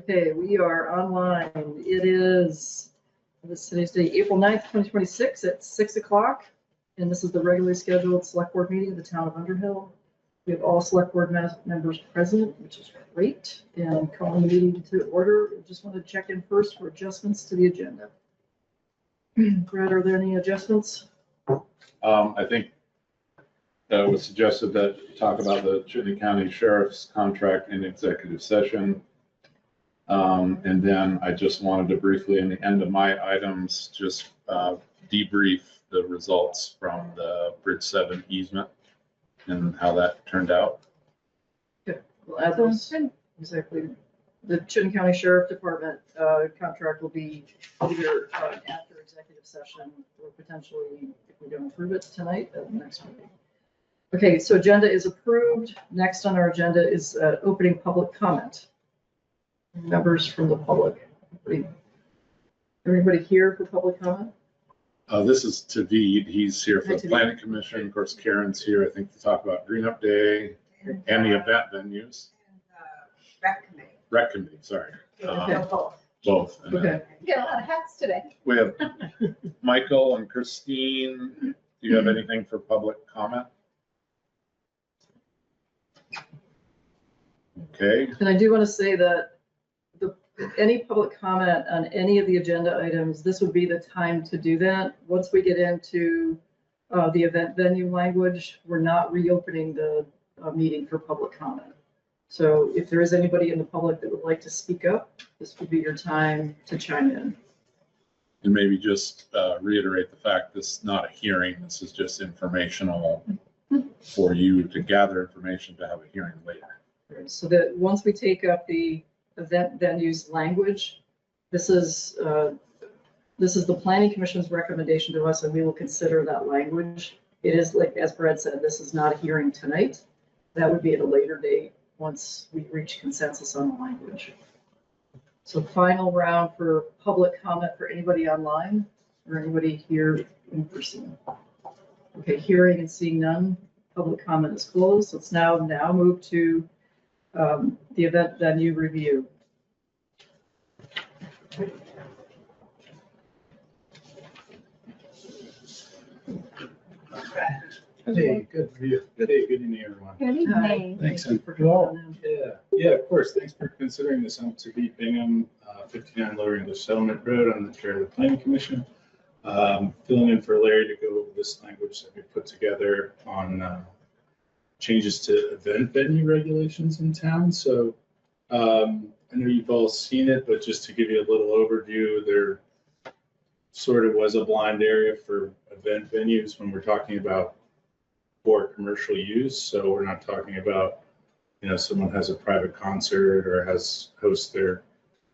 Okay, we are online. It is today's date, April 9th, 2026 at 6 o'clock. And this is the regularly scheduled select board meeting of the town of Underhill. We have all select board members present, which is great. And calling the meeting to order. I just want to check in first for adjustments to the agenda. Brad, are there any adjustments? I think it was suggested that talk about the Chittenden County Sheriff's contract in executive session. And then I just wanted to briefly, in the end of my items, just debrief the results from the Bridge 7 easement and how that turned out. Okay, we'll add those. Exactly. The Chittenden County Sheriff Department contract will be either after executive session or potentially, if we don't approve it tonight, at the next meeting. Okay, so agenda is approved. Next on our agenda is opening public comment. Members from the public. Everybody here for public comment? This is Tavid. He's here for Hi, the Tavid. Planning Commission. Of course, Karen's here, I think, to talk about Green Up Day and the event venues. Rec committee, sorry. Both. And, Okay. You got a lot of hats today. we have Michael and Christine. Do you have anything for public comment? Okay. And I do want to say that any public comment on any of the agenda items, this would be the time to do that. Once we get into the event venue language, we're not reopening the meeting for public comment. So if there is anybody in the public that would like to speak up, this would be your time to chime in. And maybe just reiterate the fact this is not a hearing. This is just informational for you to gather information to have a hearing later. So that once we take up the event venues language, this is the Planning Commission's recommendation to us, and we will consider that language. It is, like as Brad said, this is not a hearing tonight. That would be at a later date once we reach consensus on the language. So final round for public comment for anybody online or anybody here in person. Okay, hearing and seeing none, public comment is closed. Let's now move to the event venue review. Hey, good for you. Good day, good evening, everyone. Good evening. Thanks. Thank you for Well, coming in. yeah, of course. Thanks for considering this. I'm to Bingham, 59 Lower English Settlement Road. I'm the chair of the Planning Commission. Filling in for Larry to go over this language that we put together on changes to event venue regulations in town. So I know you've all seen it, but just to give you a little overview, there sort of was a blind area for event venues when we're talking about for commercial use. So we're not talking about, someone has a private concert or hosts their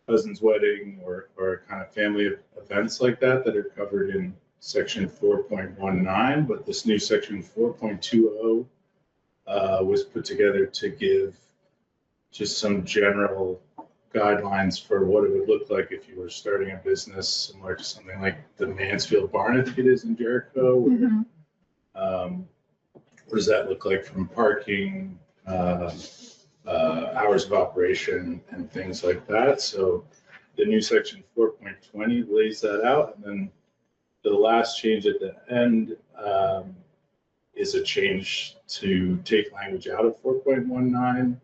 cousin's wedding or kind of family events like that are covered in section 4.19, but this new section 4.20 was put together to give just some general guidelines for what it would look like if you were starting a business similar to something like the Mansfield barn, I think it is in Jericho. Mm-hmm. What does that look like from parking, hours of operation, and things like that? So the new section 4.20 lays that out, and then the last change at the end is a change to take language out of 4.19.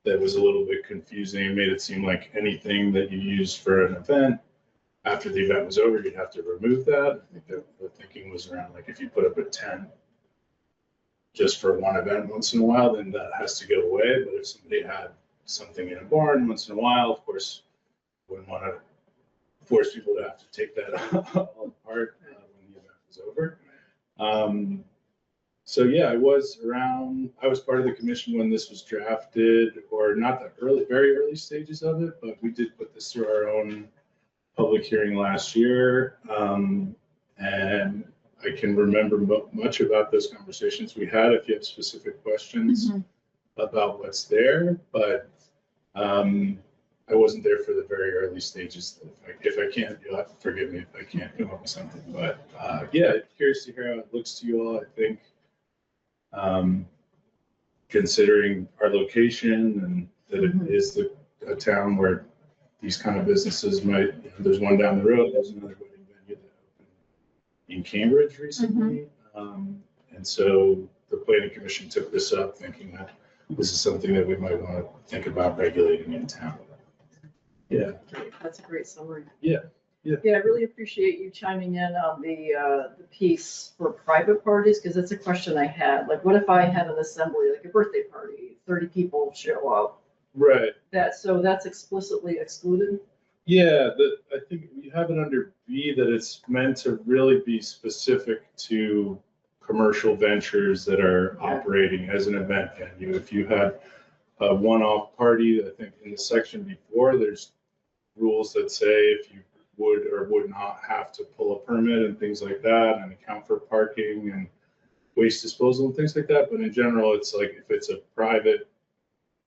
That was a little bit confusing. It made it seem like anything that you use for an event, after the event was over, you'd have to remove that. I think the thinking was around, like, if you put up a tent just for one event once in a while, then that has to go away. But if somebody had something in a barn once in a while, of course, wouldn't want to force people to have to take that all apart when the event was over. So yeah, I was part of the commission when this was drafted, or not the very early stages of it, but we did put this through our own public hearing last year. And I can remember much about those conversations we had if you have specific questions about what's there, but I wasn't there for the very early stages. If I can't, you'll have to forgive me if I can't come up with something. But yeah, curious to hear how it looks to you all. I think considering our location and that it is the a town where these kind of businesses might, there's one down the road, there's another wedding venue that opened in Cambridge recently. And so the planning commission took this up thinking that this is something that we might want to think about regulating in town. Yeah. That's a great summary. Yeah. Yeah, I really appreciate you chiming in on the piece for private parties, because it's a question I had. Like, what if I had an assembly, like a birthday party, 30 people show up? Right. So that's explicitly excluded? Yeah, I think you have it under B that it's meant to really be specific to commercial ventures that are operating as an event venue. If you had a one-off party, I think in the section before, there's rules that say if you would or would not have to pull a permit and things like that and account for parking and waste disposal and things like that. But in general, it's like if it's a private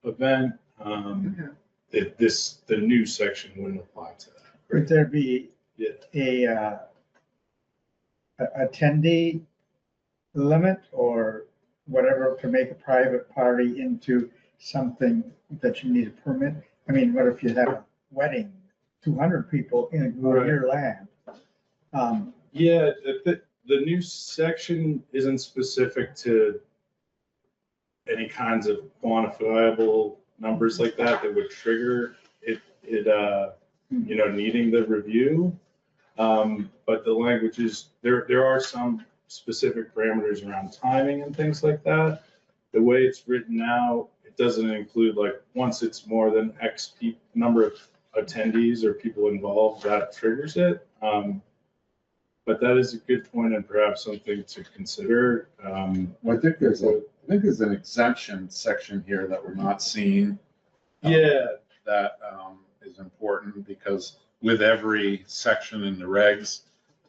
event, the new section wouldn't apply to that. Would there be a attendee limit or whatever to make a private party into something that you need a permit? I mean, what if you have a wedding, 200 people in your land? Yeah, the new section isn't specific to any kinds of quantifiable numbers like that would trigger it needing the review. But the language is, there are some specific parameters around timing and things like that. The way it's written now, it doesn't include like once it's more than X number of attendees or people involved, that triggers it. But that is a good point and perhaps something to consider. Well, I think there's an exemption section here that we're not seeing. That is important because with every section in the regs,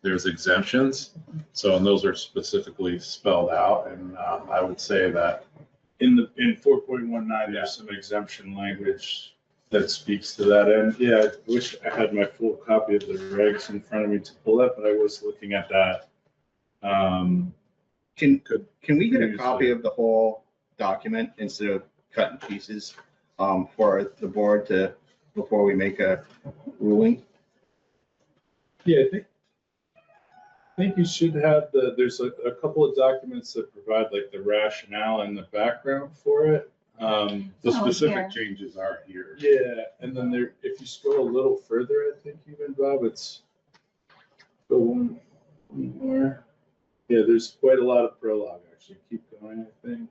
there's exemptions. So, and those are specifically spelled out. And I would say that in 4.19, there's some exemption language that speaks to that. And yeah, I wish I had my full copy of the regs in front of me to pull up, but I was looking at that. Can we get a copy of the whole document instead of cutting pieces for the board to, before we make a ruling? Yeah, I think you should have there's a couple of documents that provide like the rationale and the background for it. the specific changes are here. Yeah, and then there, if you scroll a little further, I think even Bob, it's go one more. Yeah, there's quite a lot of prologue actually. Keep going, I think.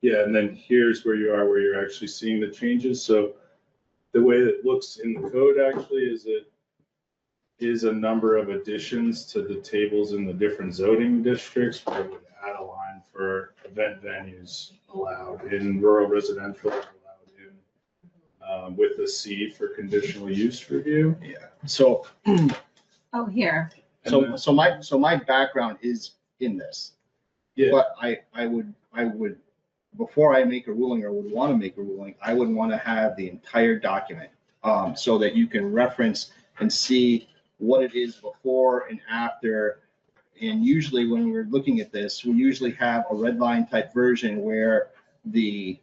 Yeah, and then here's where you are, where you're actually seeing the changes. So the way it looks in the code actually is it is a number of additions to the tables in the different zoning districts where it would add a line for event venues allowed in rural residential, allowed in with a C for conditional use review. Yeah. So, Oh, here. so my background is in this. Yeah. But I would, before I make a ruling or would want to make a ruling, I would want to have the entire document so that you can reference and see what it is before and after. And usually when we're looking at this, we usually have a red line type version where the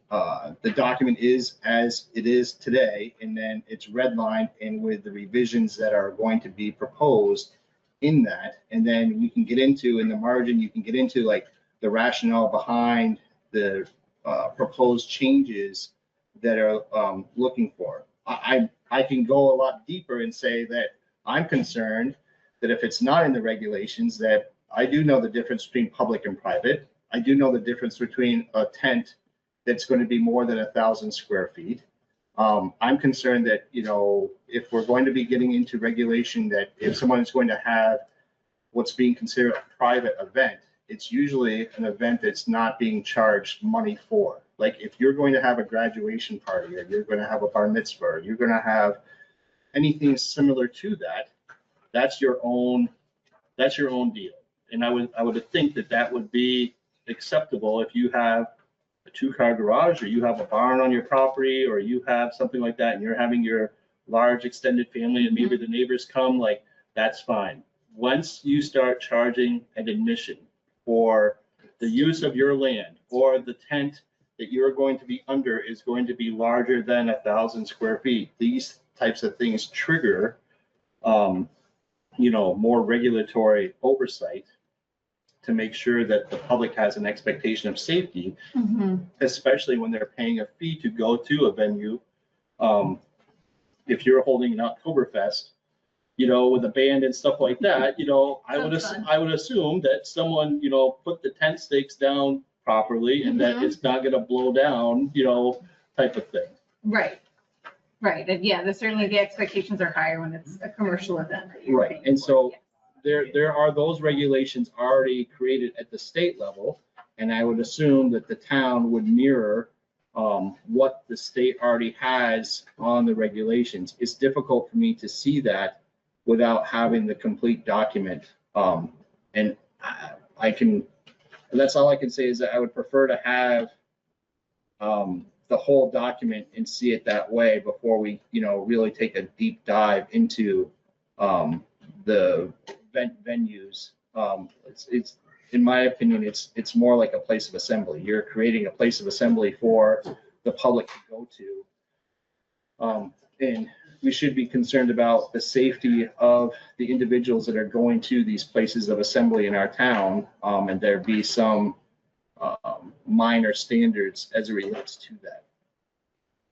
document is as it is today, and then it's redlined and with the revisions that are going to be proposed in that. And then we can get into, in the margin, you can get into like the rationale behind the proposed changes that are looking for. I can go a lot deeper and say that I'm concerned that if it's not in the regulations, that I do know the difference between public and private. I do know the difference between a tent that's going to be more than 1,000 square feet. I'm concerned that, you know, if we're going to be getting into regulation, that if someone is going to have what's being considered a private event, it's usually an event that's not being charged money for. Like if you're going to have a graduation party, or you're going to have a bar mitzvah, or you're going to have anything similar to that, that's your own deal. And I would think that that would be acceptable if you have a 2-car garage, or you have a barn on your property, or you have something like that, and you're having your large extended family, and maybe the neighbors come, like that's fine. Once you start charging an admission for the use of your land, or the tent that you're going to be under is going to be larger than 1,000 square feet. These types of things trigger, more regulatory oversight to make sure that the public has an expectation of safety, especially when they're paying a fee to go to a venue. If you're holding an Oktoberfest, with a band and stuff like that, I would assume that someone, put the tent stakes down properly and that it's not gonna blow down, type of thing. Right. Right. And yeah, certainly the expectations are higher when it's a commercial event. that you're Right. paying And for. so Yeah. there are those regulations already created at the state level. And I would assume that the town would mirror what the state already has on the regulations. It's difficult for me to see that without having the complete document. And that's all I can say is that I would prefer to have the whole document and see it that way before we, really take a deep dive into the venues. It's in my opinion, it's more like a place of assembly. You're creating a place of assembly for the public to go to. And we should be concerned about the safety of the individuals that are going to these places of assembly in our town. And there be some minor standards as it relates to that.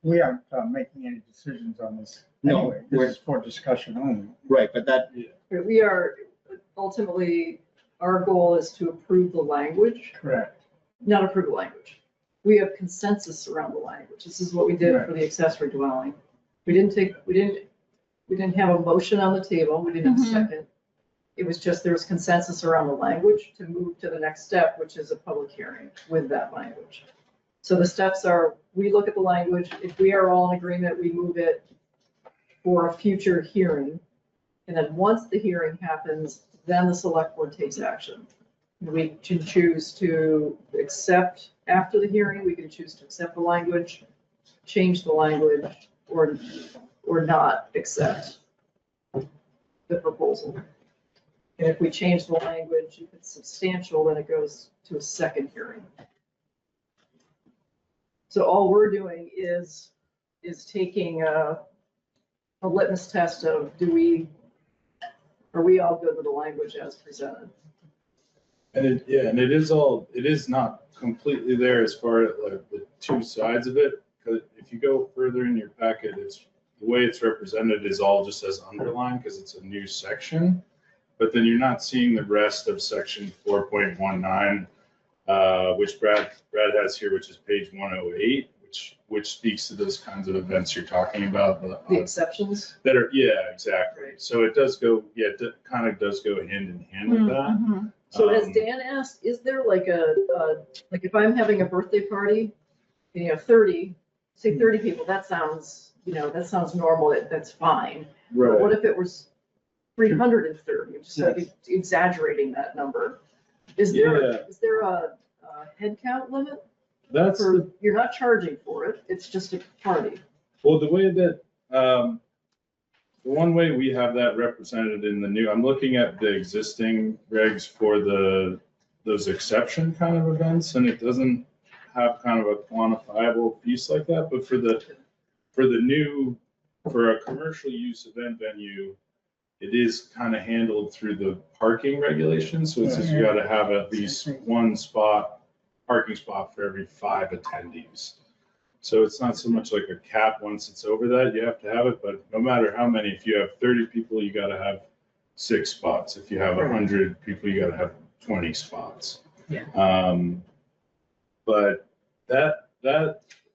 We aren't making any decisions on this No, anyway. This is for discussion only. Right, but that, But we are, ultimately, our goal is to approve the language, Correct. not approve the language. We have consensus around the language. This is what we did for the accessory dwelling. We didn't have a motion on the table. We didn't have a second. It was just, there was consensus around the language to move to the next step, which is a public hearing with that language. So the steps are, we look at the language. If we are all in agreement, we move it for a future hearing. And then once the hearing happens, then the select board takes action. We can choose to accept after the hearing, we can choose to accept the language, change the language, or not accept the proposal. And if we change the language, if it's substantial, then it goes to a second hearing. So all we're doing is taking a litmus test of, are we all good with the language as presented? And it is not completely there as far as like the two sides of it. Because if you go further in your packet, the way it's represented is all just as underlined because it's a new section. But then you're not seeing the rest of section 4.19, which Brad has here, which is page 108, which speaks to those kinds of events you're talking about. The exceptions? That are, yeah, exactly. So it does go, it kind of does go hand in hand with that. So as Dan asked, is there like like if I'm having a birthday party, and you have 30 people, that sounds normal, that's fine. But what if it was 330, just like exaggerating that number? Is there a head count limit? You're not charging for it, it's just a party. Well, the way that, the one way we have that represented in the new, I'm looking at the existing regs for those exception kind of events, and it doesn't have kind of a quantifiable piece like that, but for a commercial use event venue, it is kind of handled through the parking regulations. So it says you gotta have at least one parking spot for every 5 attendees. So it's not so much like a cap once it's over that, you have to have it, but no matter how many, if you have 30 people, you gotta have 6 spots. If you have 100 people, you gotta have 20 spots. Yeah. But that,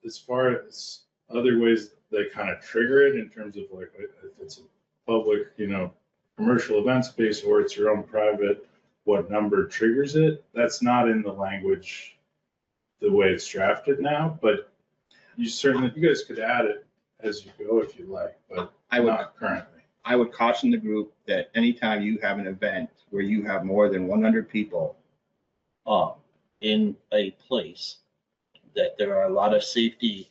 as far as other ways that kind of trigger it in terms of like, if it's a public, commercial event space or it's your own private, what number triggers it, that's not in the language the way it's drafted now, but you guys could add it as you go if you like, but not currently. I would caution the group that anytime you have an event where you have more than 100 people in a place, that there are a lot of safety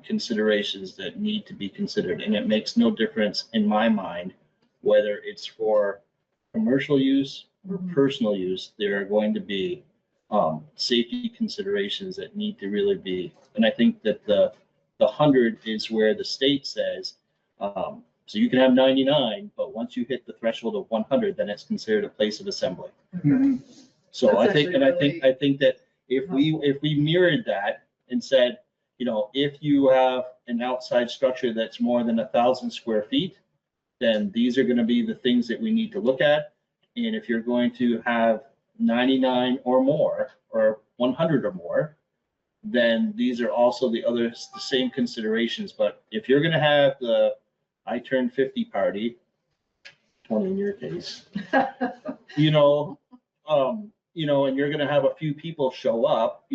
considerations that need to be considered. And it makes no difference in my mind, whether it's for commercial use or personal use, there are going to be safety considerations that need to really be, and I think that the 100 is where the state says, so you can have 99, but once you hit the threshold of 100, then it's considered a place of assembly. Mhm. So That's I think, actually and really I think that if we mirrored that and said, you know, if you have an outside structure that's more than 1,000 square feet, then these are gonna be the things that we need to look at. And if you're going to have 99 or more, or 100 or more, then these are also the same considerations. But if you're gonna have the I turned 50 party, 20 in your case, you know, and you're gonna have a few people show up,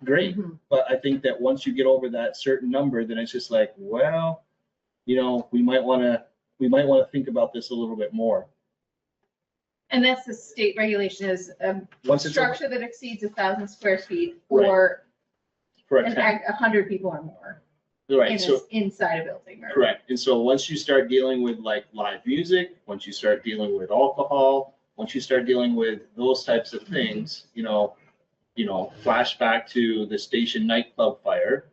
great. Mhm. But I think that once you get over that certain number, then it's just like, well, we might wanna think about this a little bit more. And that's the state regulation is a Once it's over- structure that exceeds 1,000 square feet Right. or For a an 10, 100 people or more right, so. inside a building. Or- Correct. And so once you start dealing with like live music, once you start dealing with alcohol, once you start dealing with those types of things, flashback to the station nightclub fire,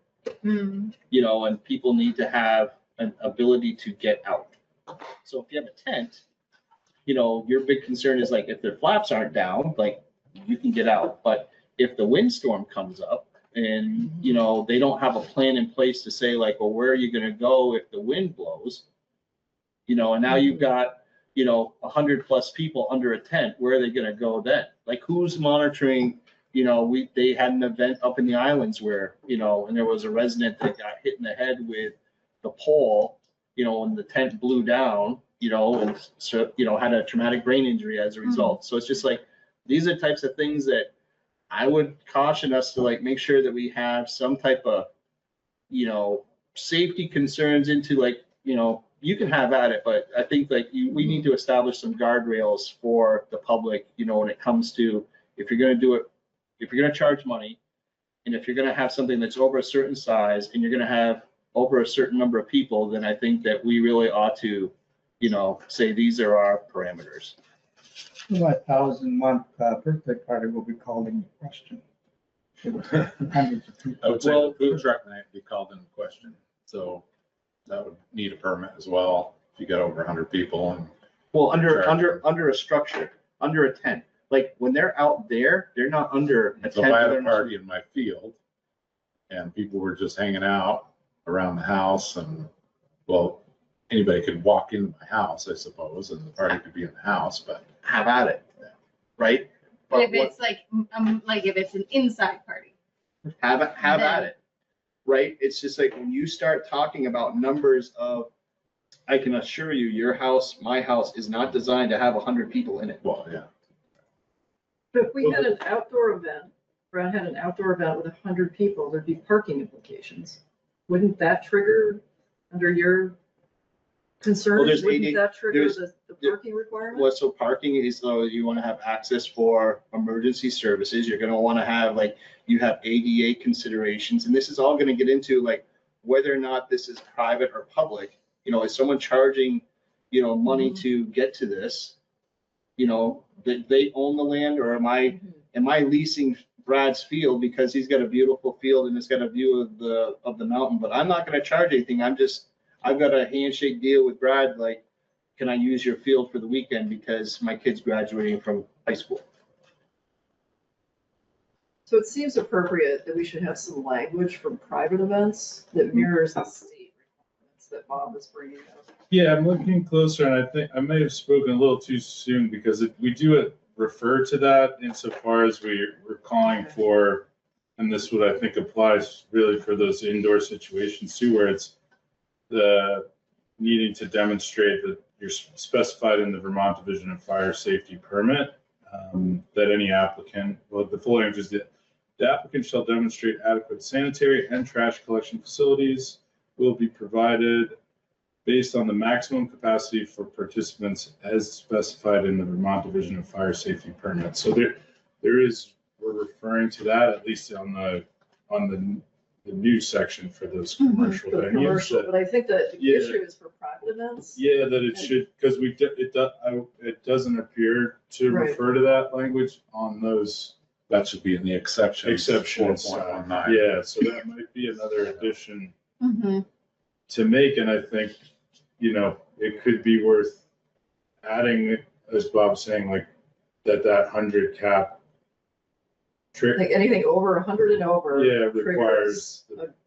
Hmm. and people need to have an ability to get out. So if you have a tent, your big concern is like if their flaps aren't down, like you can get out. But if the windstorm comes up and, they don't have a plan in place to say like, well, where are you gonna go if the wind blows? And now you've got, 100+ people under a tent, where are they gonna go then? Like who's monitoring, they had an event up in the islands where, and there was a resident that got hit in the head with the pole, and the tent blew down, and so, had a traumatic brain injury as a result. So it's just like, these are types of things that I would caution us to like make sure that we have some type of, safety concerns into like, you can have at it, but I think like we need to establish some guardrails for the public, when it comes to, if you're gonna do it, if you're gonna charge money, and if you're gonna have something that's over a certain size and you're gonna have over a certain number of people, then I think that we really ought to, say these are our parameters. My 1,000-month birthday party will be called into question. Hundreds of people. I would say Well, the food truck might be called into question, so that would need a permit as well, if you got over 100 people and. Well, under a structure, under a tent, like when they're out there, they're not under a So tent. if I had they're a not- party in my field and people were just hanging out around the house and, well, anybody could walk into my house, I suppose, and the party could be in the house, but. Have at it, right? But if But what- it's like if it's an inside party. have at Then- it, right? It's just like when you start talking about numbers of, I can assure you, your house, my house is not designed to have 100 people in it. Well, yeah. But if we had an outdoor event, Brad had an outdoor event with 100 people, there'd be parking implications. Wouldn't that trigger under your concerns? there's Wouldn't 80 that trigger there's- the parking requirement? Well, so parking is though, you want to have access for emergency services. You're going to want to have like, you have ADA considerations, and this is all going to get into like whether or not this is private or public. Is someone charging, money to get to this? That they own the land, or am I leasing Brad's field because he's got a beautiful field and it's got a view of the mountain, but I'm not going to charge anything. I've got a handshake deal with Brad, like, can I use your field for the weekend because my kid's graduating from high school? So it seems appropriate that we should have some language from private events that mirrors the state requirements that Bob is bringing up. Yeah, I'm looking closer, and I think I may have spoken a little too soon because we do refer to that insofar as we're calling for, and this would I think applies really for those indoor situations too, where it's the needing to demonstrate that you're specified in the Vermont Division of Fire Safety permit, that any applicant, well, the full language is that the applicant shall demonstrate adequate sanitary and trash collection facilities will be provided based on the maximum capacity for participants as specified in the Vermont Division of Fire Safety permit. So we're referring to that at least on the new section for those commercial For the venues. commercial, but I think that the Yeah. issue is for private events. Yeah, that it should, because it doesn't appear to Right. refer to that language on those that should be in the exceptions. Exceptions, 4.19. yeah, so that might be another addition Mm-hmm. to make, and I think, you know, it could be worth adding, as Bob's saying, like, that 100 cap trick, Like anything over 100 and over. yeah, triggers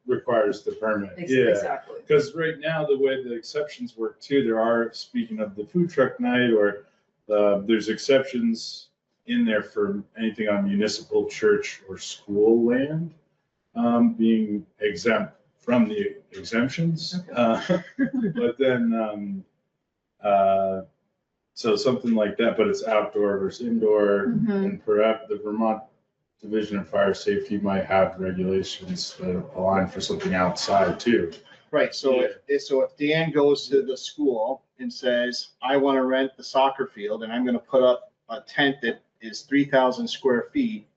requires the permit, a- yeah. Exactly. Because right now, the way the exceptions work too, there are, speaking of the food truck night, or there's exceptions in there for anything on municipal, church, or school land being exempt from the exemptions. But then, so something like that, but it's outdoor versus indoor. Mhm. And perhaps the Vermont Division of Fire Safety might have regulations that align for something outside too. Right, so if Dan goes to the school and says, I want to rent the soccer field and I'm going to put up a tent that is 3,000 square feet,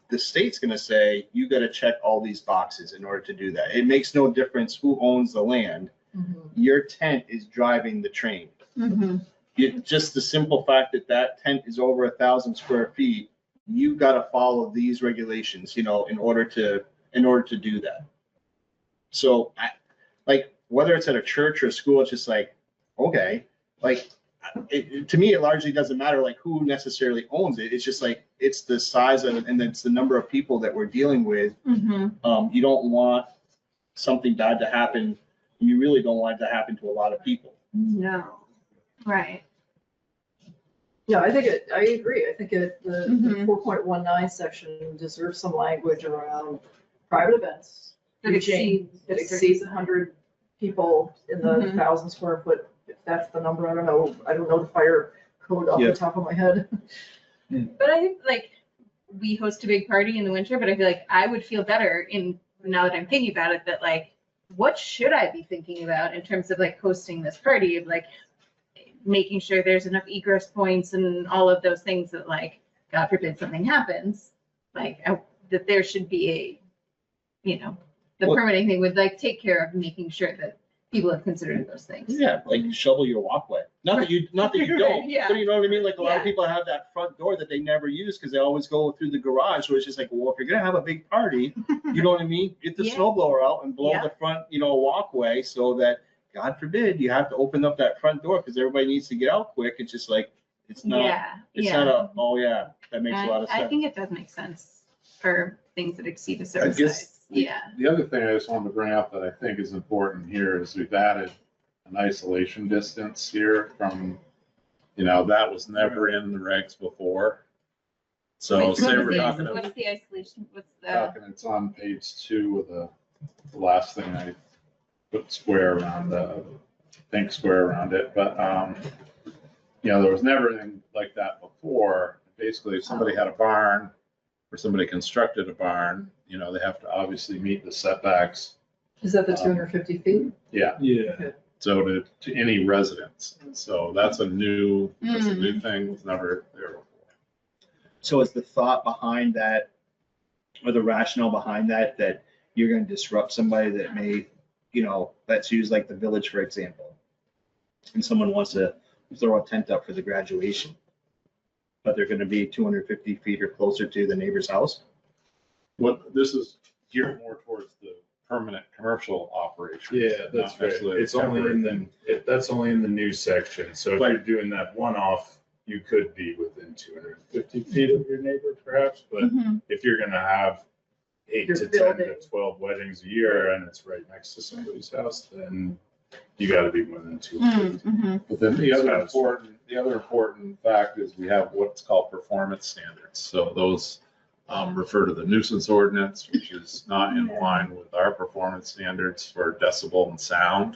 the state's going to say, you got to check all these boxes in order to do that. It makes no difference who owns the land. Mhm. Your tent is driving the train. Mm-hmm. Just the simple fact that that tent is over 1,000 square feet, you got to follow these regulations, you know, in order to do that. So like, whether it's at a church or a school, it's just like, okay, like, to me, it largely doesn't matter like who necessarily owns it. It's just like, it's the size of it, and it's the number of people that we're dealing with. Mm-hmm. You don't want something bad to happen. You really don't want it to happen to a lot of people. No. Right. Yeah, I agree. I think the Mhm. 4.19 section deserves some language around private events. That exceeds. It exceeds 100 people in the Mhm. 1,000 square foot, if that's the number, I don't know the fire code off Yeah. the top of my head. But I think like we host a big party in the winter, but I feel like I would feel better now that I'm thinking about it, that like, what should I be thinking about in terms of like hosting this party, of like making sure there's enough egress points and all of those things that like, God forbid something happens, like that there should be a, you know, the Well- permitting thing would like take care of making sure that people have considered those things. Yeah, like shovel your walkway. Not that you don't, Yeah. but you know what I mean? Like a lot of Yeah. people have that front door that they never use because they always go through the garage, where it's just like, well, if you're gonna have a big party, you know what I mean? Get the Yeah. snow blower out and blow Yeah. the front, walkway, so that, God forbid, you have to open up that front door because everybody needs to get out quick. It's just like, it's not, Yeah, it's yeah. not oh yeah, that makes a lot of I sense. think it does make sense for things that exceed a I certain guess size. Yeah. The other thing I just wanted to bring up that I think is important here is we've added an isolation distance here from, that was never in the regs before. So Wait, say what's we're the- talking, What's the isolation? What's the? it's on page 2 of the last thing I put square around, the pink square around it, but, there was never anything like that before. Basically, if somebody had a barn or somebody constructed a barn, they have to obviously meet the setbacks. Is that the 250 feet? Yeah, Yeah. so to any residence. So that's a new thing, was never there before. So is the thought behind that, or the rationale behind that, that you're gonna disrupt somebody that may, let's use like the village, for example. And someone wants to throw a tent up for the graduation, but they're gonna be 250 feet or closer to the neighbor's house? This is geared more towards the permanent commercial operation. Yeah, that's not right. necessarily It's only in temporary. that's only in the new section. So if Right. you're doing that one-off, you could be within 250 feet of your neighbor perhaps, but Mhm. if you're gonna have 8 You're to 10 to building. 12 weddings a year and it's right next to somebody's house, then you gotta be more than 250. Mm-hmm. But then the other Sounds- important fact is we have what's called performance standards. So those refer to the nuisance ordinance, which is not in line with our performance standards for decibel and sound.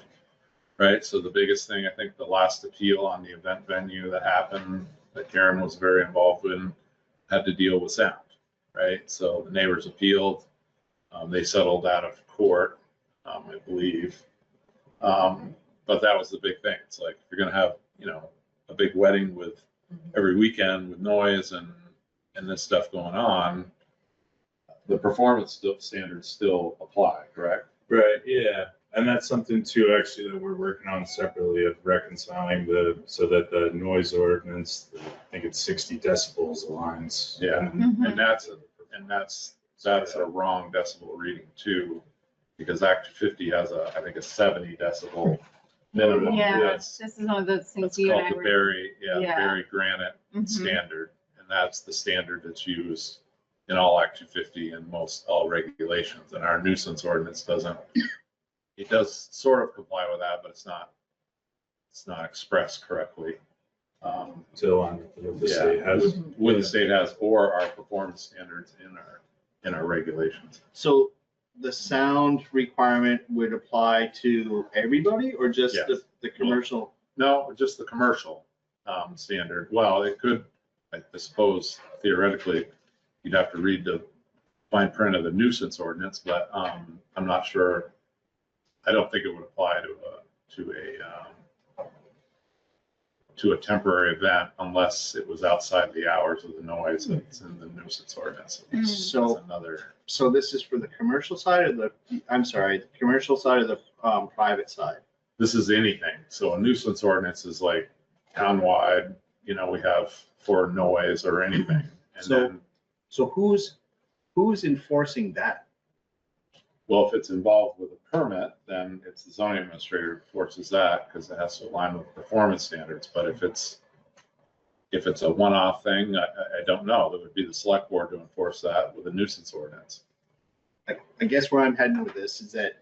Right, so the biggest thing, I think the last appeal on the event venue that happened, that Karen was very involved in, had to deal with sound, right? So the neighbors appealed, they settled out of court, I believe. But that was the big thing. It's like, if you're gonna have, a big wedding with every weekend with noise and this stuff going on, the performance standards still apply, correct? Right, yeah. And that's something too, actually, that we're working on separately of reconciling so that the noise ordinance, I think it's 60 decibels aligns. Yeah. Mhm. And that's a wrong decibel reading too, because Act 50 has I think a 70 decibel minimum. Yeah, That's this is one of those things that's you and called I the were. Berry Yeah. Granite Mhm. standard, and that's the standard that's used in all Act 250 and most all regulations. And our nuisance ordinance doesn't. It does sort of comply with that, but it's not expressed correctly. To align with what the Yeah. state has. With the state has, or our performance standards in our regulations. So the sound requirement would apply to everybody or just Yes. the commercial? No, just the commercial standard. Well, it could, I suppose theoretically, you'd have to read the fine print of the nuisance ordinance, but I'm not sure. I don't think it would apply to a temporary event unless it was outside the hours of the noise that's in the nuisance ordinance. Mm. So, That's another. so this is for the commercial side of the commercial side of the private side? This is anything. So a nuisance ordinance is like townwide, we have for noise or anything. And So- then, So who's enforcing that? well, if it's involved with a permit, then it's the zoning administrator who enforces that because it has to align with performance standards. But if it's a one-off thing, I don't know. That would be the select board to enforce that with a nuisance ordinance. I guess where I'm heading with this is that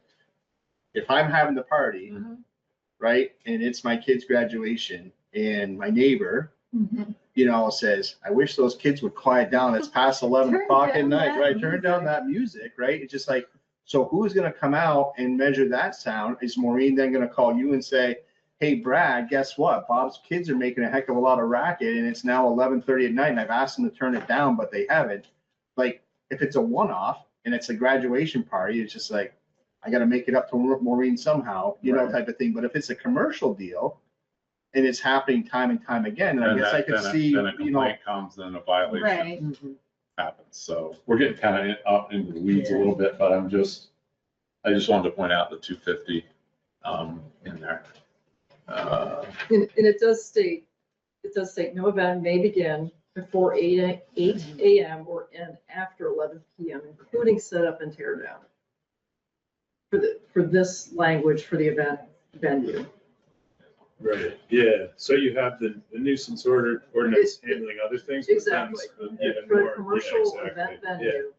if I'm having the party, Mhm. right, and it's my kid's graduation and my neighbor, Mhm. says, I wish those kids would quiet down. It's past 11 Turn o'clock at down night, that right? Turn down music. that music, right? It's just like, so who's going to come out and measure that sound? Is Maureen then going to call you and say, hey, Brad, guess what? Bob's kids are making a heck of a lot of racket and it's now 11:30 at night and I've asked them to turn it down, but they haven't. Like, if it's a one-off and it's a graduation party, it's just like, I got to make it up to Maureen somehow, Right. type of thing. But if it's a commercial deal and it's happening time and time again, then I And guess I could see, then a complaint comes, then a violation Right. happens. So we're getting kind of up into the weeds a little bit, but I just wanted to point out the 250 in there. And it does state no event may begin before 8 a.m. or end after 11 p.m., including setup and tear down. For this language for the event venue. Right, yeah, so you have the nuisance ordinance handling other things. but then Exactly. even For more- a yeah, commercial exactly, event yeah, venue,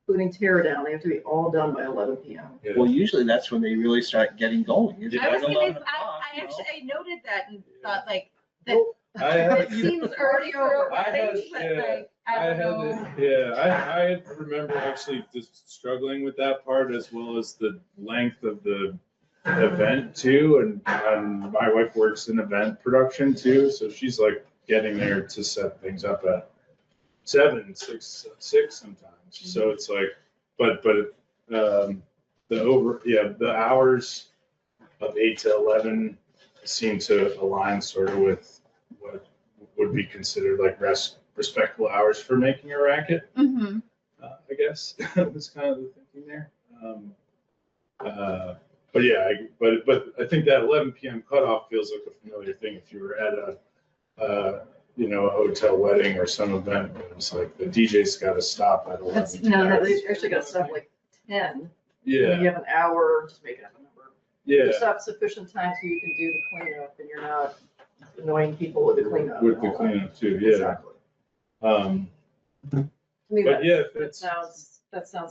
including tear down, they have to be all done by 11 p.m. yeah. well, usually that's when they really start getting going. It's Yeah. I like was gonna, 11 I o'clock, actually noted that and thought like, that Nope. I had- that seems early for I had- things, but yeah, like, I don't know. I remember actually just struggling with that part as well as the length of the event too. And my wife works in event production too, so she's like getting there to set things up at 7, 6 sometimes. So it's like, but the hours of 8 to 11 seem to align sort of with what would be considered like respectable hours for making a racket. Mhm. I guess was kind of the thinking there. But yeah, but I think that 11 p.m. cutoff feels like a familiar thing. If you were at a hotel wedding or some event, it was like the DJ's got to stop at 11. That's, no, They actually got stuff like 10. And Yeah, you have an hour, just making up a number. yeah, Just have sufficient time so you can do the cleanup and you're not annoying people with the cleanup. with and the all that. cleanup too, yeah. Exactly. To To me, But yeah, that it's, sounds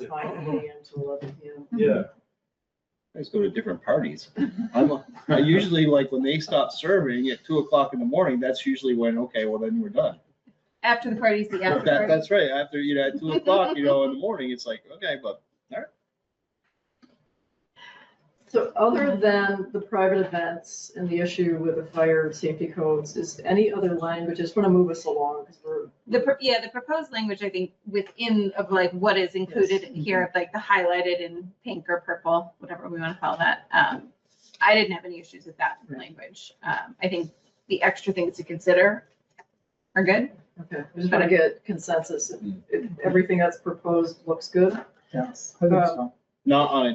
fine, 8 a.m. to 11 p.m. yeah, I just go to different parties. I usually like when they stop serving at 2 o'clock in the morning, that's usually when, okay, well then we're done. After the party's the after party. That's right. After, at 2 o'clock, in the morning, it's like, okay, but So other than the private events and the issue with the fire and safety codes, is any other language, I just want to move us along because we're. The proposed language, I think, within of like what is included Yes. here, like the highlighted in pink or purple, whatever we want to call that. I didn't have any issues with that language. I think the extra things to consider are good. Okay, I just want to get consensus. If everything that's proposed looks good. Yes, I think so. not on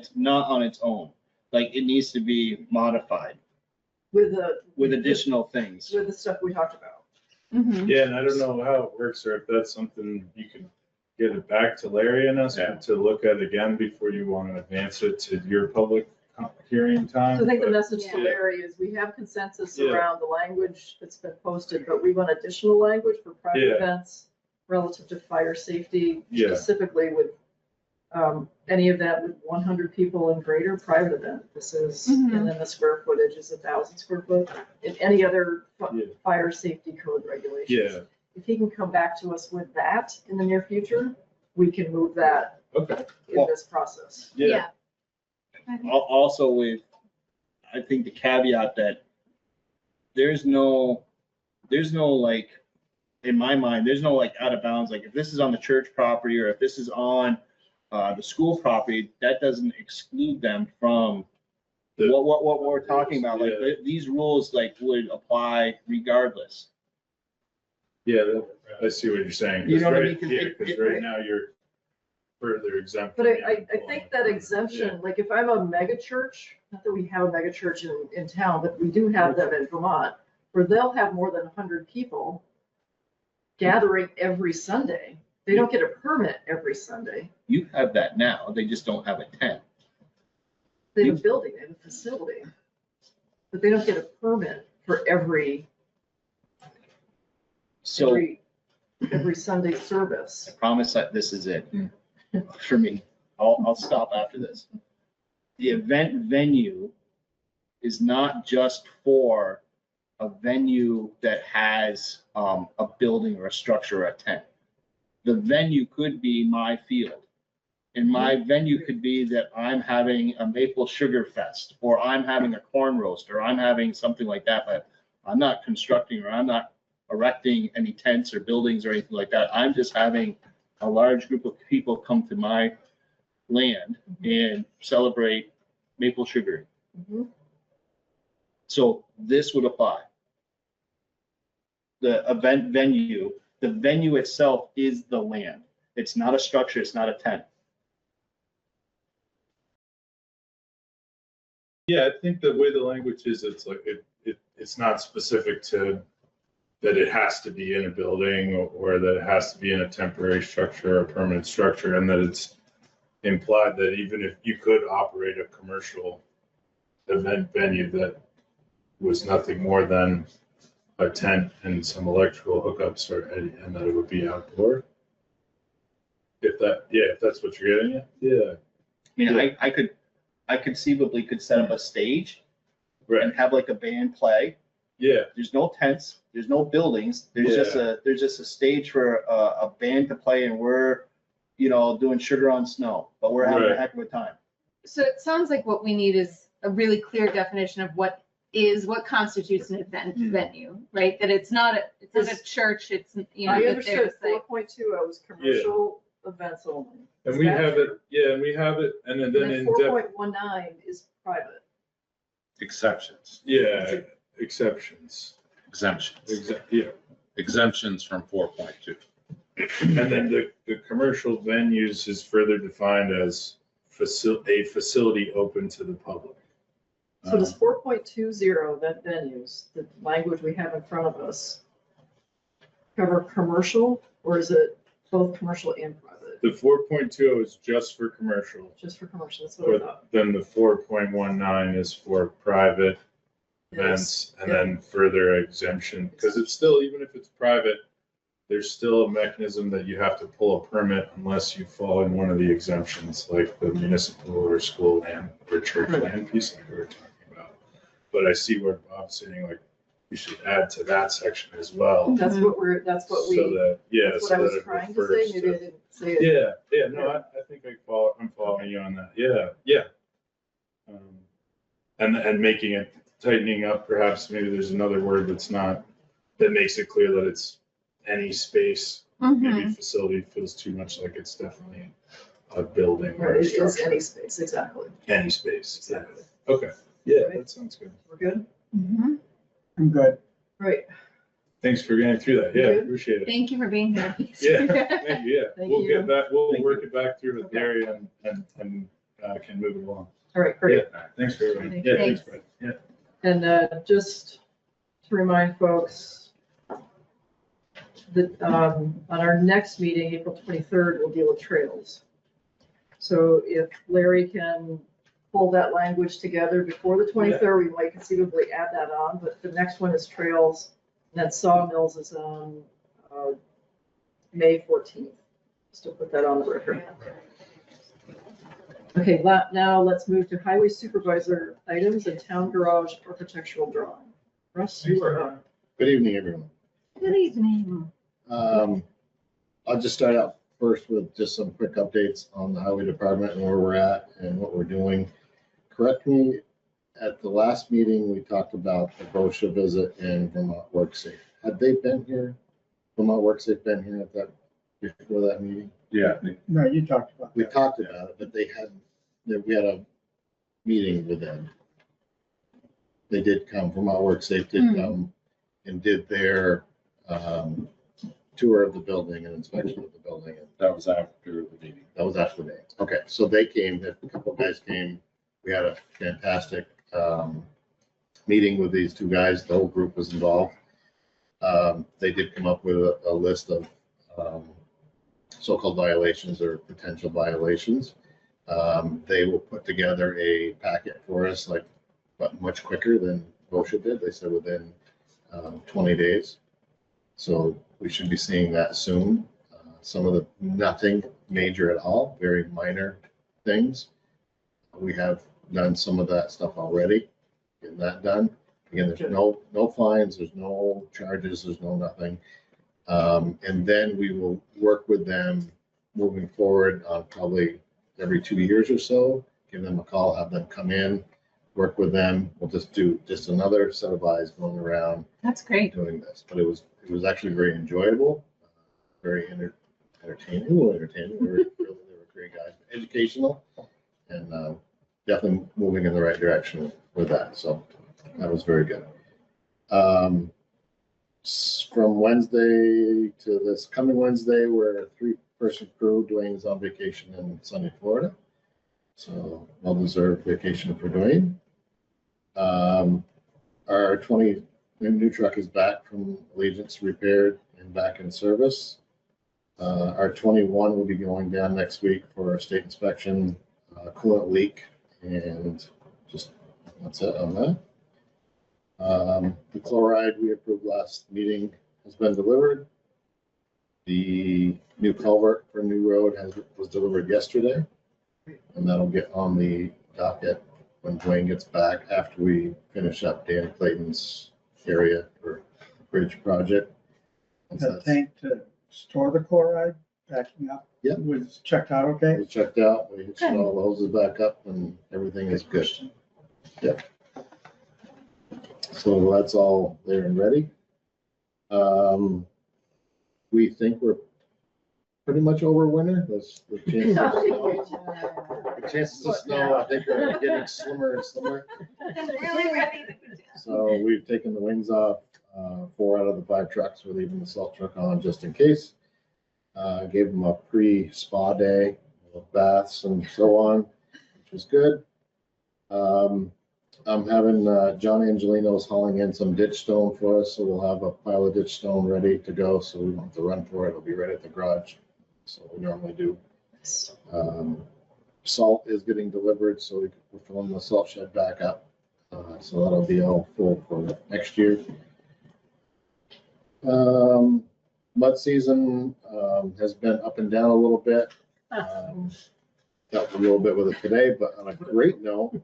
its own. Like, it needs to be modified with the. with additional things. With the stuff we talked about. Mhm. Yeah, and I don't know how it works, or if that's something you can get it back to Larry and us Yeah. to look at again before you want to advance it to your public hearing time. So I think the but- message to Yeah. Larry is we have consensus Yeah. around the language that's been posted, but we want additional language for private Yeah. events relative to fire safety, Yeah. specifically with any of that with 100 people and greater private event. This is, Mhm. and then the square footage is 1,000 square foot. In any other Yeah. fire safety code regulations. Yeah, If he can come back to us with that in the near future, we can move that okay, in Well- this process. yeah, Also with, I think the caveat that there's no like, in my mind, there's no like out of bounds, like if this is on the church property or if this is on the school property, that doesn't exclude them from The- what we're talking about. Like, Yeah. these rules like would apply regardless. yeah, I see what you're saying. You know what I right- mean? 'Cause Yeah, it- because it- right now you're further exempt. But from I the think that exemption, like if I'm a mega church, not that we have a mega church in town, but we do have them in Vermont, where they'll have more than 100 people gathering every Sunday. They don't get a permit every Sunday. You have that now, they just don't have a tent. They have a building, they have a facility. But they don't get a permit for every So every Sunday service. I promise that this is it for me. I'll stop after this. The event venue is not just for a venue that has a building or a structure or a tent. The venue could be my field. And my venue could be that I'm having a maple sugar fest, or I'm having a corn roast, or I'm having something like that, but I'm not constructing or I'm not erecting any tents or buildings or anything like that. I'm just having a large group of people come to my land and celebrate maple sugar. Mhm. So this would apply. The event venue, the venue itself is the land. It's not a structure, it's not a tent. Yeah, I think the way the language is, it's like, it's not specific to that it has to be in a building or that it has to be in a temporary structure or a permanent structure, and that it's implied that even if you could operate a commercial event venue that was nothing more than a tent and some electrical hookups and that it would be outdoor. If that's what you're getting at, yeah. I mean, I conceivably could set up a stage Right, and have like a band play. yeah, There's no tents, there's no buildings, there's just a stage for a band to play, and we're, doing sugar on snow, but we're having a Right. heck of a time. So it sounds like what we need is a really clear definition of what constitutes an event venue, right? That it's not a church, it's, I that understood there's like. 4.20 was commercial events only. and Is we that have true? it, yeah, and we have it, and then And in then depth, 4.19 is private. Exceptions, yeah, exceptions. exemptions, Yeah, exemptions from 4.2. and then the commercial venues is further defined as a facility open to the public. So does 4.20 event venues, the language we have in front of us, cover commercial, or is it both commercial and private? The 4.20 is just for commercial, Just for commercial, that's what I but thought. then the 4.19 is for private events, and then further exemption, because it's still, even if it's private, there's still a mechanism that you have to pull a permit unless you fall in one of the exemptions, like the municipal or school land or church land piece like we were talking about. But I see where Bob's saying, like, we should add to that section as well. That's what that's what we, So that, yeah, that's what so I was that it trying to refers say, maybe I to. didn't say it. Yeah, no, I think I'm following you on that, yeah. And making it, tightening up, perhaps, maybe there's another word that makes it clear that it's any space. Maybe facility feels too much like it's definitely a building or Right, a it is structure. any space, exactly. Any space, yeah. Exactly. Okay, yeah, Right. that sounds good. We're good? Mhm. I'm good. Right. Thanks for getting through that, yeah, Good. appreciate it. Thank you for being here. Yeah, thank you, yeah. Thank We'll you. get back, we'll Thank work it back through with Okay. Larry and can move it along. All right, great. Yeah, thanks for everything. Thank Yeah, you. thanks, Brett. Yeah. And just to remind folks that on our next meeting, April 23rd, we'll deal with trails. So if Larry can pull that language together before the 23rd, we might conceivably add that on, but the next one is trails. And then sawmills is on May 14th. Just to put that on the record. Okay, now let's move to highway supervisor items and town garage architectural drawing. Russ, you are up. Good evening, everyone. Good evening. I'll just start out first with just some quick updates on the highway department and where we're at and what we're doing. Correct me, at the last meeting, we talked about the BOSHA visit and Vermont WorkSafe. Had they been here? Vermont WorkSafe been here at that, before that meeting? Yeah, No, you talked about We that. talked about it, but they hadn't, we had a meeting with them. They did come, Vermont WorkSafe did come and did their tour of the building and inspection of the building. And that was after the meeting. that was after the meeting. Okay, so they came, a couple of guys came. We had a fantastic meeting with these two guys. The whole group was involved. They did come up with a list of so-called violations or potential violations. They will put together a packet for us, but much quicker than BOSHA did. They said within 20 days. So we should be seeing that soon. Some of the nothing major at all, very minor things. We have done some of that stuff already, getting that done. Again, there's no fines, there's no charges, there's no nothing. And then we will work with them moving forward on probably every 2 years or so, give them a call, have them come in, work with them. We'll just do another set of eyes going around That's great. doing this. But it was actually very enjoyable, very entertaining. They were great guys, educational, and definitely moving in the right direction with that. So that was very good. From Wednesday to this coming Wednesday, we're a 3-person crew. Dwayne's on vacation in sunny Florida. So well-deserved vacation for Dwayne. Our 20 new truck is back from Allegiance, repaired and back in service. Our 21 will be going down next week for a state inspection, coolant leak, and just that's it on that. The chloride we approved last meeting has been delivered. The new culvert for New Road was delivered yesterday, and that'll get on the docket when Dwayne gets back after we finish up Dan Clayton's area for bridge project. The tank to store the chloride backing up. Yep. Was checked out okay? We checked out, we installed all the hoses back up, and everything is good. Yep. So that's all there and ready. We think we're pretty much over winter. The chances of snow, I think, are getting slimmer and slimmer. I'm really ready. So we've taken the wings off, 4 out of the 5 trucks. We're leaving the salt truck on just in case. Gave them a pre-spa day with baths and so on, which was good. I'm having John Angelino's hauling in some ditch stone for us, so we'll have a pile of ditch stone ready to go, so we don't have to run for it. It'll be right at the garage. So we normally do. Salt is getting delivered, so we're filling the salt shed back up. So that'll be all full for next year. Mud season has been up and down a little bit. Dealt a little bit with it today, but on a great note,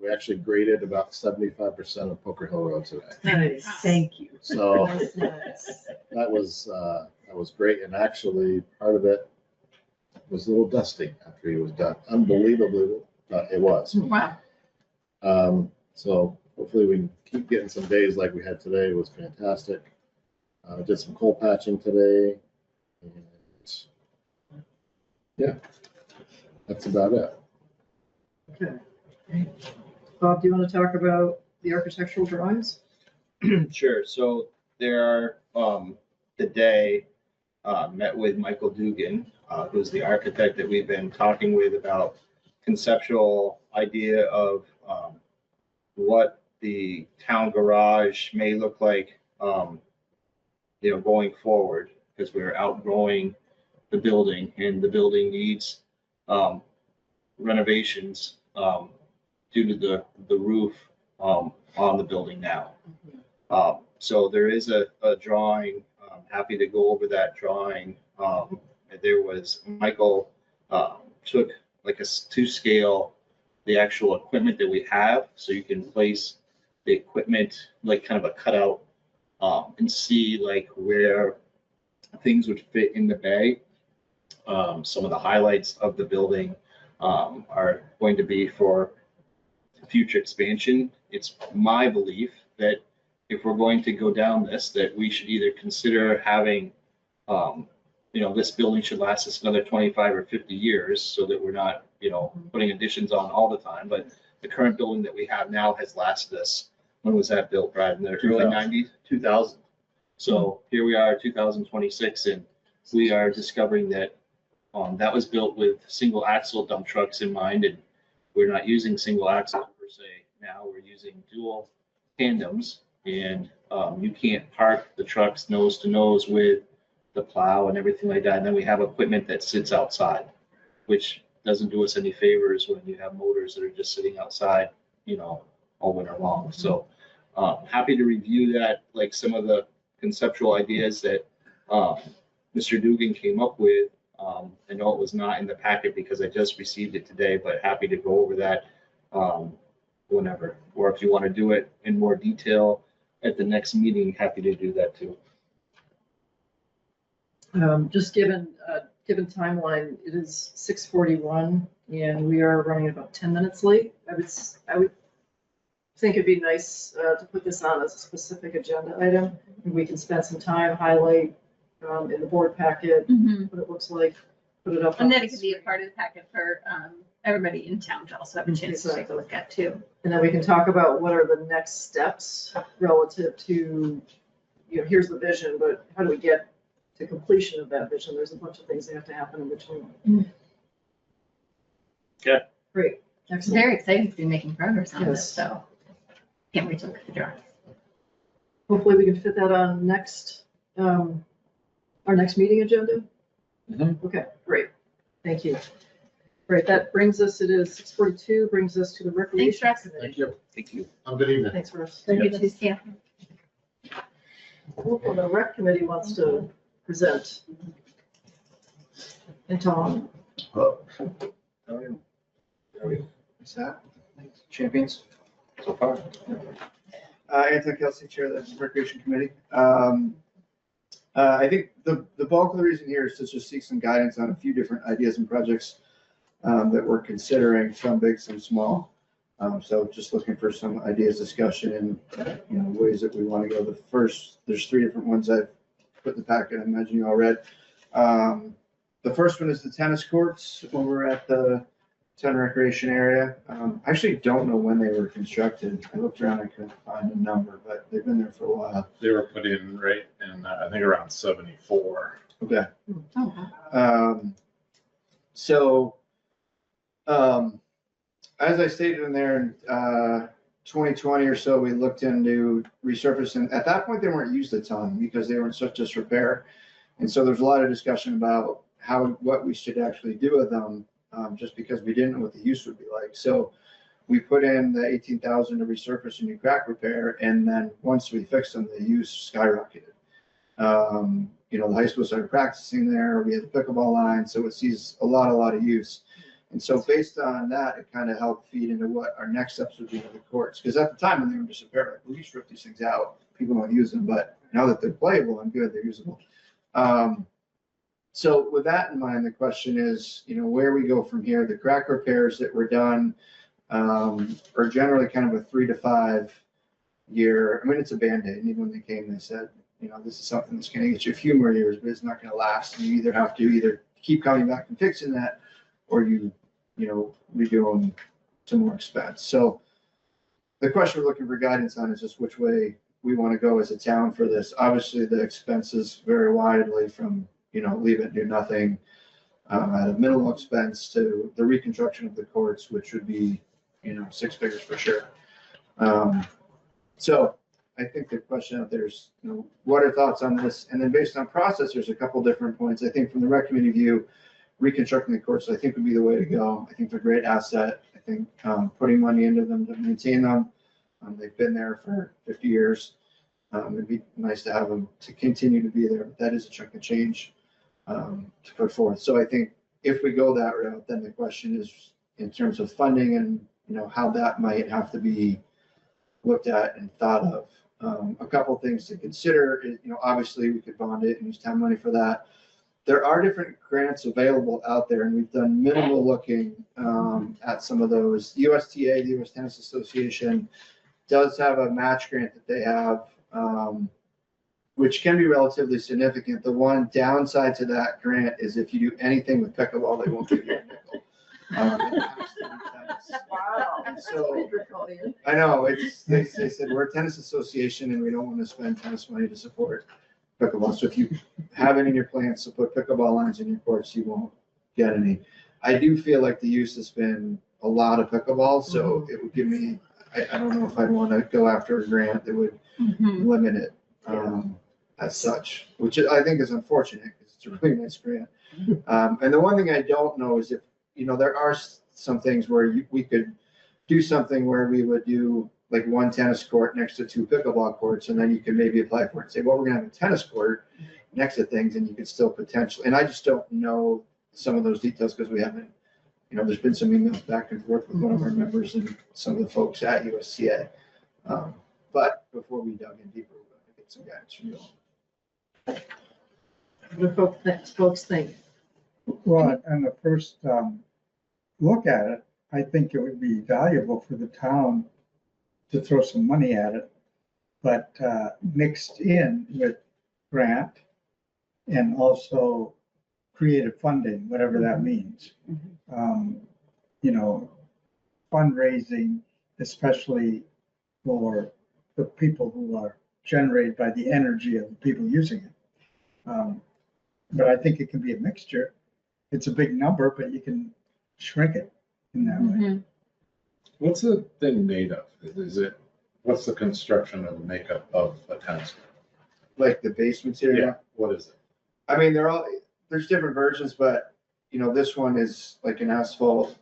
we actually graded about 75% of Poker Hill Road today. Nice, thank you. So That's nice. that was great, and actually part of it was a little dusty after he was done. Unbelievably, it was. Wow. So hopefully we keep getting some days like we had today. It was fantastic. Did some coal patching today, and yeah, that's about it. Okay. Bob, do you want to talk about the architectural drawings? Sure. So there are, today, met with Michael Dugan, who's the architect that we've been talking with about conceptual idea of what the town garage may look like, going forward, because we're outgrowing the building and the building needs renovations due to the roof on the building now. So there is a drawing. I'm happy to go over that drawing. There was, Michael took like to scale the actual equipment that we have, so you can place the equipment like kind of a cutout and see like where things would fit in the bay. Some of the highlights of the building are going to be for future expansion. It's my belief that if we're going to go down this, that we should either consider having, this building should last us another 25 or 50 years, so that we're not, putting additions on all the time. But the current building that we have now has lasted us. When was that built, Brad? In the early 90s? 2000. So here we are, 2026, and we are discovering that that was built with single axle dump trucks in mind, and we're not using single axle per se. Now we're using dual tandems, and you can't park the trucks nose to nose with the plow and everything like that. And then we have equipment that sits outside, which doesn't do us any favors when you have motors that are just sitting outside, all winter long. So happy to review that, like some of the conceptual ideas that Mr. Dugan came up with. I know it was not in the packet because I just received it today, but happy to go over that whenever, or if you want to do it in more detail at the next meeting, happy to do that too. Just given timeline, it is 6:41 and we are running about 10 minutes late. I would think it'd be nice to put this on as a specific agenda item. We can spend some time, highlight in the board packet what it looks like, put it up. And then it could be a part of the packet for everybody in town to also have a chance to take a look at too. And then we can talk about what are the next steps relative to, here's the vision, but how do we get to completion of that vision? There's a bunch of things that have to happen in between. Okay. Great. Excellent. Very excited to be making progress on this, Yes. so can't wait to look at the drawing. Hopefully we can fit that on our next meeting agenda. Okay, great. Thank you. Great, that brings us, it is 6:42, brings us to the recreation. Russ. Committee. Thank you. Thank you. Have a good evening. Thanks, Russ. Thank you, yeah. Well, the rec committee wants to present. And Tom. Hello. How are you? What's that? Champions so far. Anthony Kelsey, Chair of the Recreation Committee. I think the bulk of the reason here is to just seek some guidance on a few different ideas and projects that we're considering, some big, some small. So just looking for some ideas, discussion, and ways that we want to go. The first, there's 3 different ones I've put in the packet. I imagine you all read. The first one is the tennis courts over at the town recreation area. I actually don't know when they were constructed. I looked around, I couldn't find a number, but they've been there for a while. They were put in right in, I think around 74. Okay. Oh, As I stated in there, in 2020 or so, we looked into resurfacing. At that point, they weren't used a ton because they were in such disrepair. And so there's a lot of discussion about what we should actually do with them, just because we didn't know what the use would be like. So we put in the 18,000 to resurface and new crack repair. And then once we fixed them, the use skyrocketed. The high school started practicing there. We had the pickleball line. So it sees a lot of use. And so based on that, it kind of helped feed into what our next steps would be with the courts. Because at the time when they were in disrepair, we strip these things out. People don't use them, but now that they're playable and good, they're usable. So with that in mind, the question is, where we go from here. The crack repairs that were done are generally kind of a 3 to 5 year. I mean, it's a Band-Aid. And even when they came, they said, this is something that's going to get you a few more years, but it's not going to last. And you either have to keep coming back and fixing that, or you redo them to more expense. So the question we're looking for guidance on is just which way we want to go as a town for this. Obviously, the expenses vary widely from, leave it, do nothing, at a minimal expense to the reconstruction of the courts, which would be, 6 figures for sure. So I think the question out there is, what are thoughts on this? And then based on process, there's a couple different points. I think from the rec committee view, reconstructing the courts, I think would be the way to go. I think they're a great asset. I think putting money into them to maintain them. They've been there for 50 years. It'd be nice to have them to continue to be there, but that is a chunk of change to put forth. So I think if we go that route, then the question is in terms of funding and, how that might have to be looked at and thought of. A couple things to consider is, obviously we could bond it and use town money for that. There are different grants available out there, and we've done minimal looking at some of those. USTA, the U.S. Tennis Association, does have a match grant that they have, which can be relatively significant. The one downside to that grant is if you do anything with pickleball, they won't give you a nickel. Wow. And so, I know, they said, we're a tennis association and we don't want to spend tennis money to support pickleball. So if you have it in your plans to put pickleball lines in your courts, you won't get any. I do feel like the use has been a lot of pickleball, so it would give me, I don't know if I'd want to go after a grant that would limit it as such, which I think is unfortunate because it's a really nice grant. And the one thing I don't know is if, there are some things where we could do something where we would do like one tennis court next to 2 pickleball courts, and then you can maybe apply for it and say, well, we're gonna have a tennis court next to things, and you could still potentially, and I just don't know some of those details because we haven't, there's been some emails back and forth with one of our members and some of the folks at USTA. But before we dug in deeper, we're gonna get some guidance from you all. What do folks think? Well, on the first look at it, I think it would be valuable for the town to throw some money at it, but mixed in with grant and also creative funding, whatever that means. Fundraising, especially for the people who are generated by the energy of the people using it. But I think it can be a mixture. It's a big number, but you can shrink it in that way. What's the thing made of? What's the construction and makeup of a tennis court? Like the base material? What is it? I mean, there's different versions, but this one is like an asphalt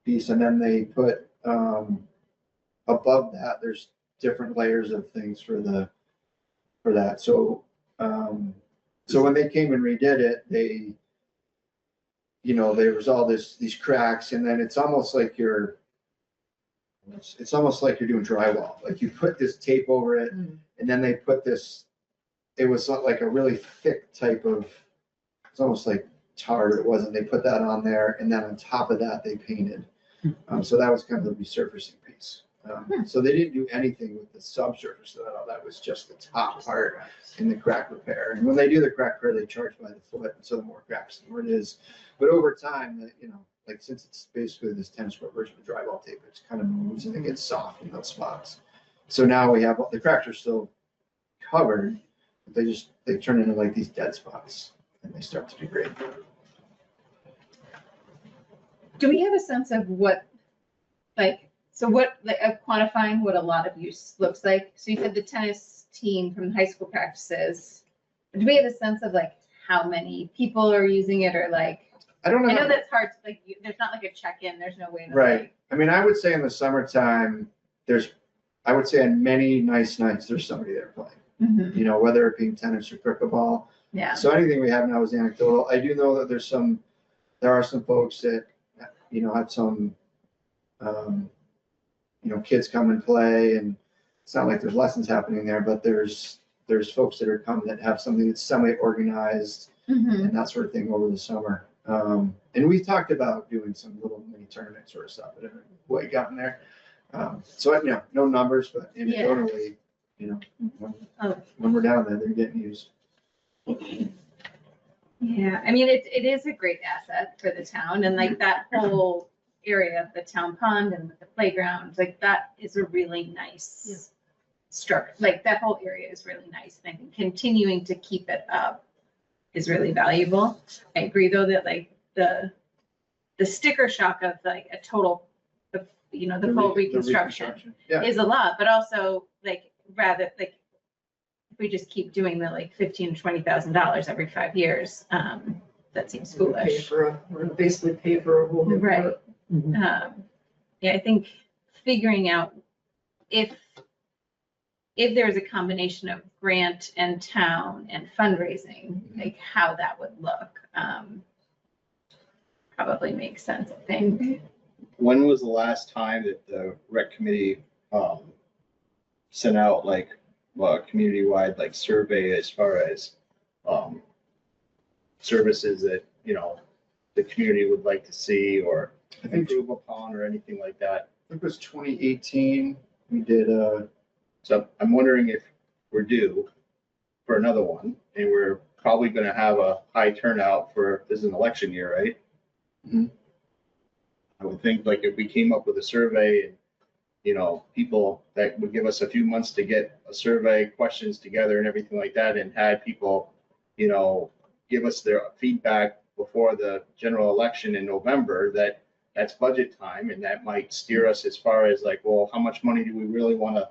piece, and then they put above that, there's different layers of things for that. So when they came and redid it, there was all these cracks, and then it's almost like you're doing drywall. Like you put this tape over it, and then they put this, it was like a really thick type of, it's almost like tar, it wasn't. They put that on there, and then on top of that, they painted. So that was kind of the resurfacing piece. So they didn't do anything with the subsurface of that. That was just the top part in the crack repair. And when they do the crack repair, they charge by the foot. And so the more cracks, the more it is. But over time, like since it's basically this tennis court version of drywall tape, it kind of moves and it gets soft in those spots. So now we have, the cracks are still covered, but they turn into like these dead spots and they start to degrade. Do we have a sense of quantifying what a lot of use looks like? So you said the tennis team from high school practices. Do we have a sense of how many people are using it, or I don't know. I know that's hard to there's not a check-in, there's no way to right. I mean, I would say in the summertime, I would say on many nice nights, there's somebody there playing, whether it be tennis or pickleball. Yeah. So anything we have now is anecdotal. I do know that there are some folks that, have some, kids come and play, and it's not like there's lessons happening there, but there's folks that are coming that have something that's semi-organized and that sort of thing over the summer. And we talked about doing some little mini tournament sort of stuff, but haven't quite gotten there. So no numbers, but anecdotally, when we're down there, they're getting used. Yeah, I mean, it is a great asset for the town, and that whole area of the town pond and the playground, that is a really nice structure. That whole area is really nice, and I think continuing to keep it up is really valuable. I agree though that the sticker shock of like a total, you know, the full reconstruction Yeah, is a lot, but also like rather like if we just keep doing the like $15,000 to $20,000 every 5 years, that seems foolish. We're gonna basically pay for a whole new. Right. part. Mhm. Yeah, I think figuring out if there's a combination of grant and town and fundraising, like how that would look, probably makes sense, I think. When was the last time that the rec committee sent out like a community-wide like survey as far as services that, you know, the community would like to see or I think improve upon or anything like that? it was 2018. We did So I'm wondering if we're due for another one, and we're probably gonna have a high turnout for, this is an election year, right? Mhm. I would think like if we came up with a survey and, you know, people that would give us a few months to get a survey questions together and everything like that, and had people, you know, give us their feedback before the general election in November, that's budget time, and that might steer us as far as like, well, how much money do we really want to,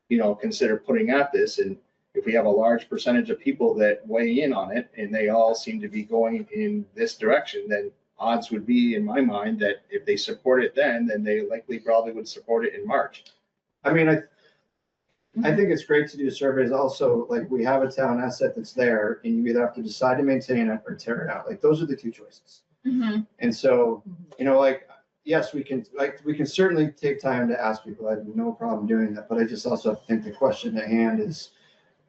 you know, consider putting at this? And if we have a large percentage of people that weigh in on it and they all seem to be going in this direction, then odds would be, in my mind, that if they support it then they likely probably would support it in March. I mean, I think it's great to do surveys also, like we have a town asset that's there and you either have to decide to maintain it or tear it out. Like those are the two choices. Mhm. And so, you know, like, yes, we can certainly take time to ask people. I have no problem doing that. But I just also think the question at hand is,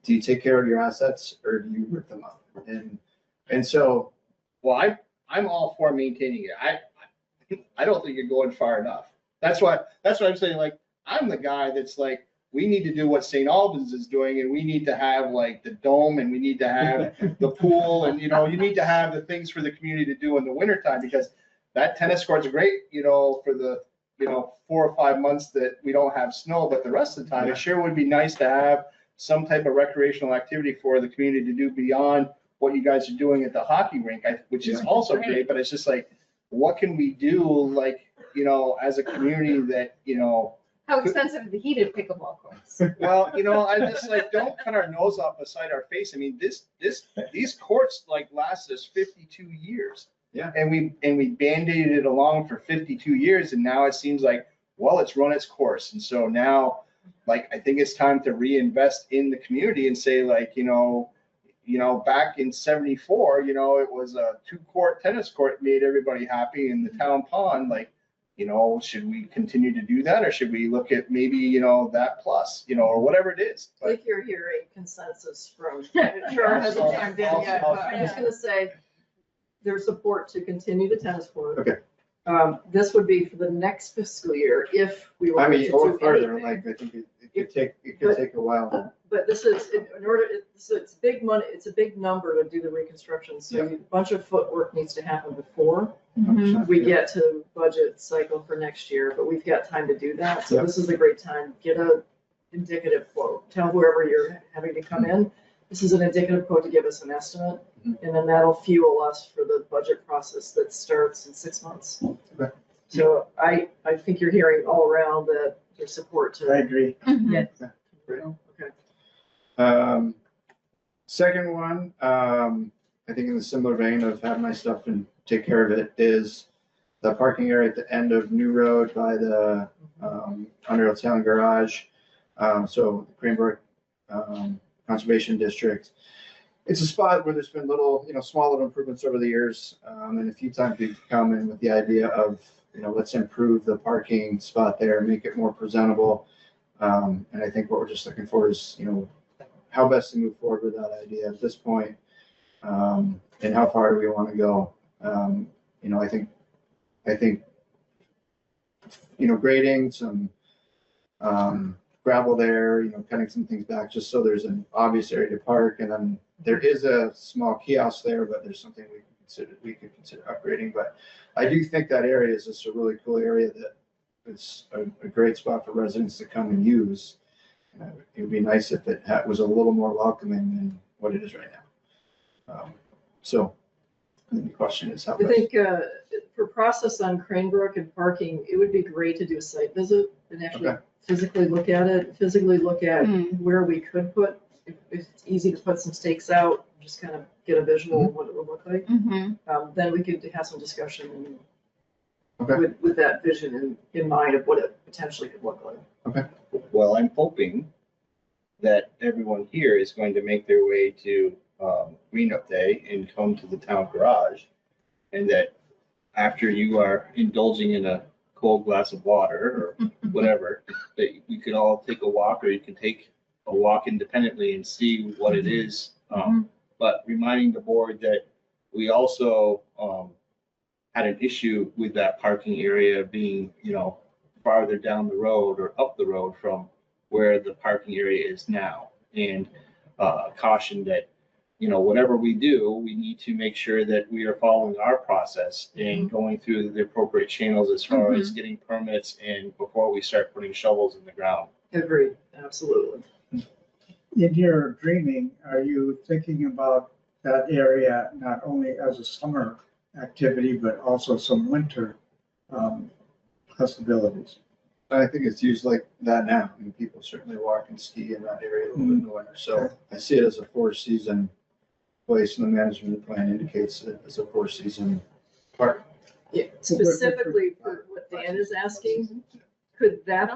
do you take care of your assets or do you rip them up? And so, Well, I'm all for maintaining it. I don't think you're going far enough. That's what I'm saying. Like, I'm the guy that's like, we need to do what St. Albans is doing, and we need to have like the dome, and we need to have the pool, and, you know, you need to have the things for the community to do in the wintertime, because that tennis court's great, you know, for the, you know, 4 or 5 months that we don't have snow, but the rest of the time, it sure would be nice to have some type of recreational activity for the community to do beyond what you guys are doing at the hockey rink, which is also great, but it's just like, what can we do, like, you know, as a community that, you know. How expensive are the heated pickleball courts? Well, you know, I just like, don't cut our nose off beside our face. I mean, these courts like last us 52 years. Yeah. And we band-aided it along for 52 years, and now it seems like, well, it's run its course. And so now, like, I think it's time to reinvest in the community and say, like, you know, back in 74, you know, it was a 2-court tennis court, made everybody happy in the town pond. Like, you know, should we continue to do that, or should we look at maybe, you know, that plus, you know, or whatever it is? I think you're hearing consensus from, Charles hasn't chimed in yet, but I'm just gonna say there's support to continue the tennis court. Okay. This would be for the next fiscal year if we were I to mean, or do further, anything. like, I think it could take a while. But this is, in order, it's big money, it's a big number to do the reconstruction, so a bunch of footwork needs to happen before we get to budget cycle for next year, but we've got time to do that. So this is a great time. Get a indicative quote. Tell whoever you're having to come in, this is an indicative quote to give us an estimate. And then that'll fuel us for the budget process that starts in 6 months. Okay. So I think you're hearing all around that there's support to. I agree. Get. Great. Okay. Second one, I think in the similar vein of have my stuff and take care of it, is the parking area at the end of New Road by the Underhill Town Garage. So Greenberg Conservation District. It's a spot where there's been little, you know, small little improvements over the years. And a few times we've come in with the idea of, you know, let's improve the parking spot there, make it more presentable. And I think what we're just looking for is, you know, how best to move forward with that idea at this point, and how far do we want to go? You know, I think, you know, grading some gravel there, you know, cutting some things back just so there's an obvious area to park, and then there is a small kiosk there, but there's something we could consider upgrading. But I do think that area is just a really cool area that is a great spot for residents to come and use. It would be nice if it was a little more welcoming than what it is right now. So The question is how. I think for process on Cranebrook and parking, it would be great to do a site visit and actually Okay. physically look at it, physically look at Hmm. where we could put, if it's easy to put some stakes out, just kind of get a visual of what it would look like. Mm-hmm. Then we could have some discussion Okay. with that vision in mind of what it potentially could look like. Well, I'm hoping that everyone here is going to make their way to Green Up Day and come to the town garage. And that after you are indulging in a cold glass of water or whatever, that you could all take a walk, or you can take a walk independently and see what it is. But reminding the board that we also had an issue with that parking area being, farther down the road or up the road from where the parking area is now. And caution that, whatever we do, we need to make sure that we are following our process and going through the appropriate channels as far as getting permits and before we start putting shovels in the ground. Agreed, absolutely. In your dreaming, are you thinking about that area not only as a summer activity, but also some winter possibilities? I think it's used like that now, and people certainly walk and ski in that area a little bit in the winter. So I see it as a 4-season place, and the management plan indicates it as a 4-season park. Yeah, specifically for what Dan is asking, could that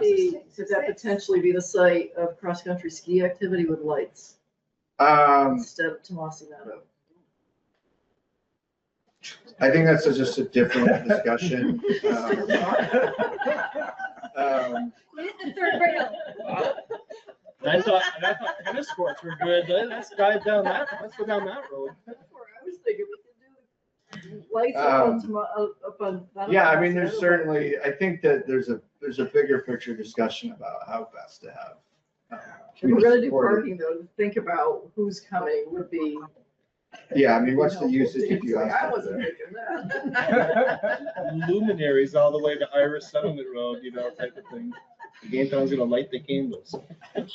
potentially be the site of cross-country ski activity with lights instead of tossing that up? I think that's just a different discussion. The third rail. I thought tennis courts were good. Let's dive down that. Let's go down that road. That's where I was thinking we could do lights up on. Yeah, I mean, there's certainly, I think that there's a bigger picture discussion about how best to have. If we're gonna do supported. parking though, think about who's coming would be. Yeah, I mean, what's the usage if you I ask? wasn't thinking that. Luminaries all the way to Irish Settlement Road, type of thing. The game town's gonna light the candles. Okay.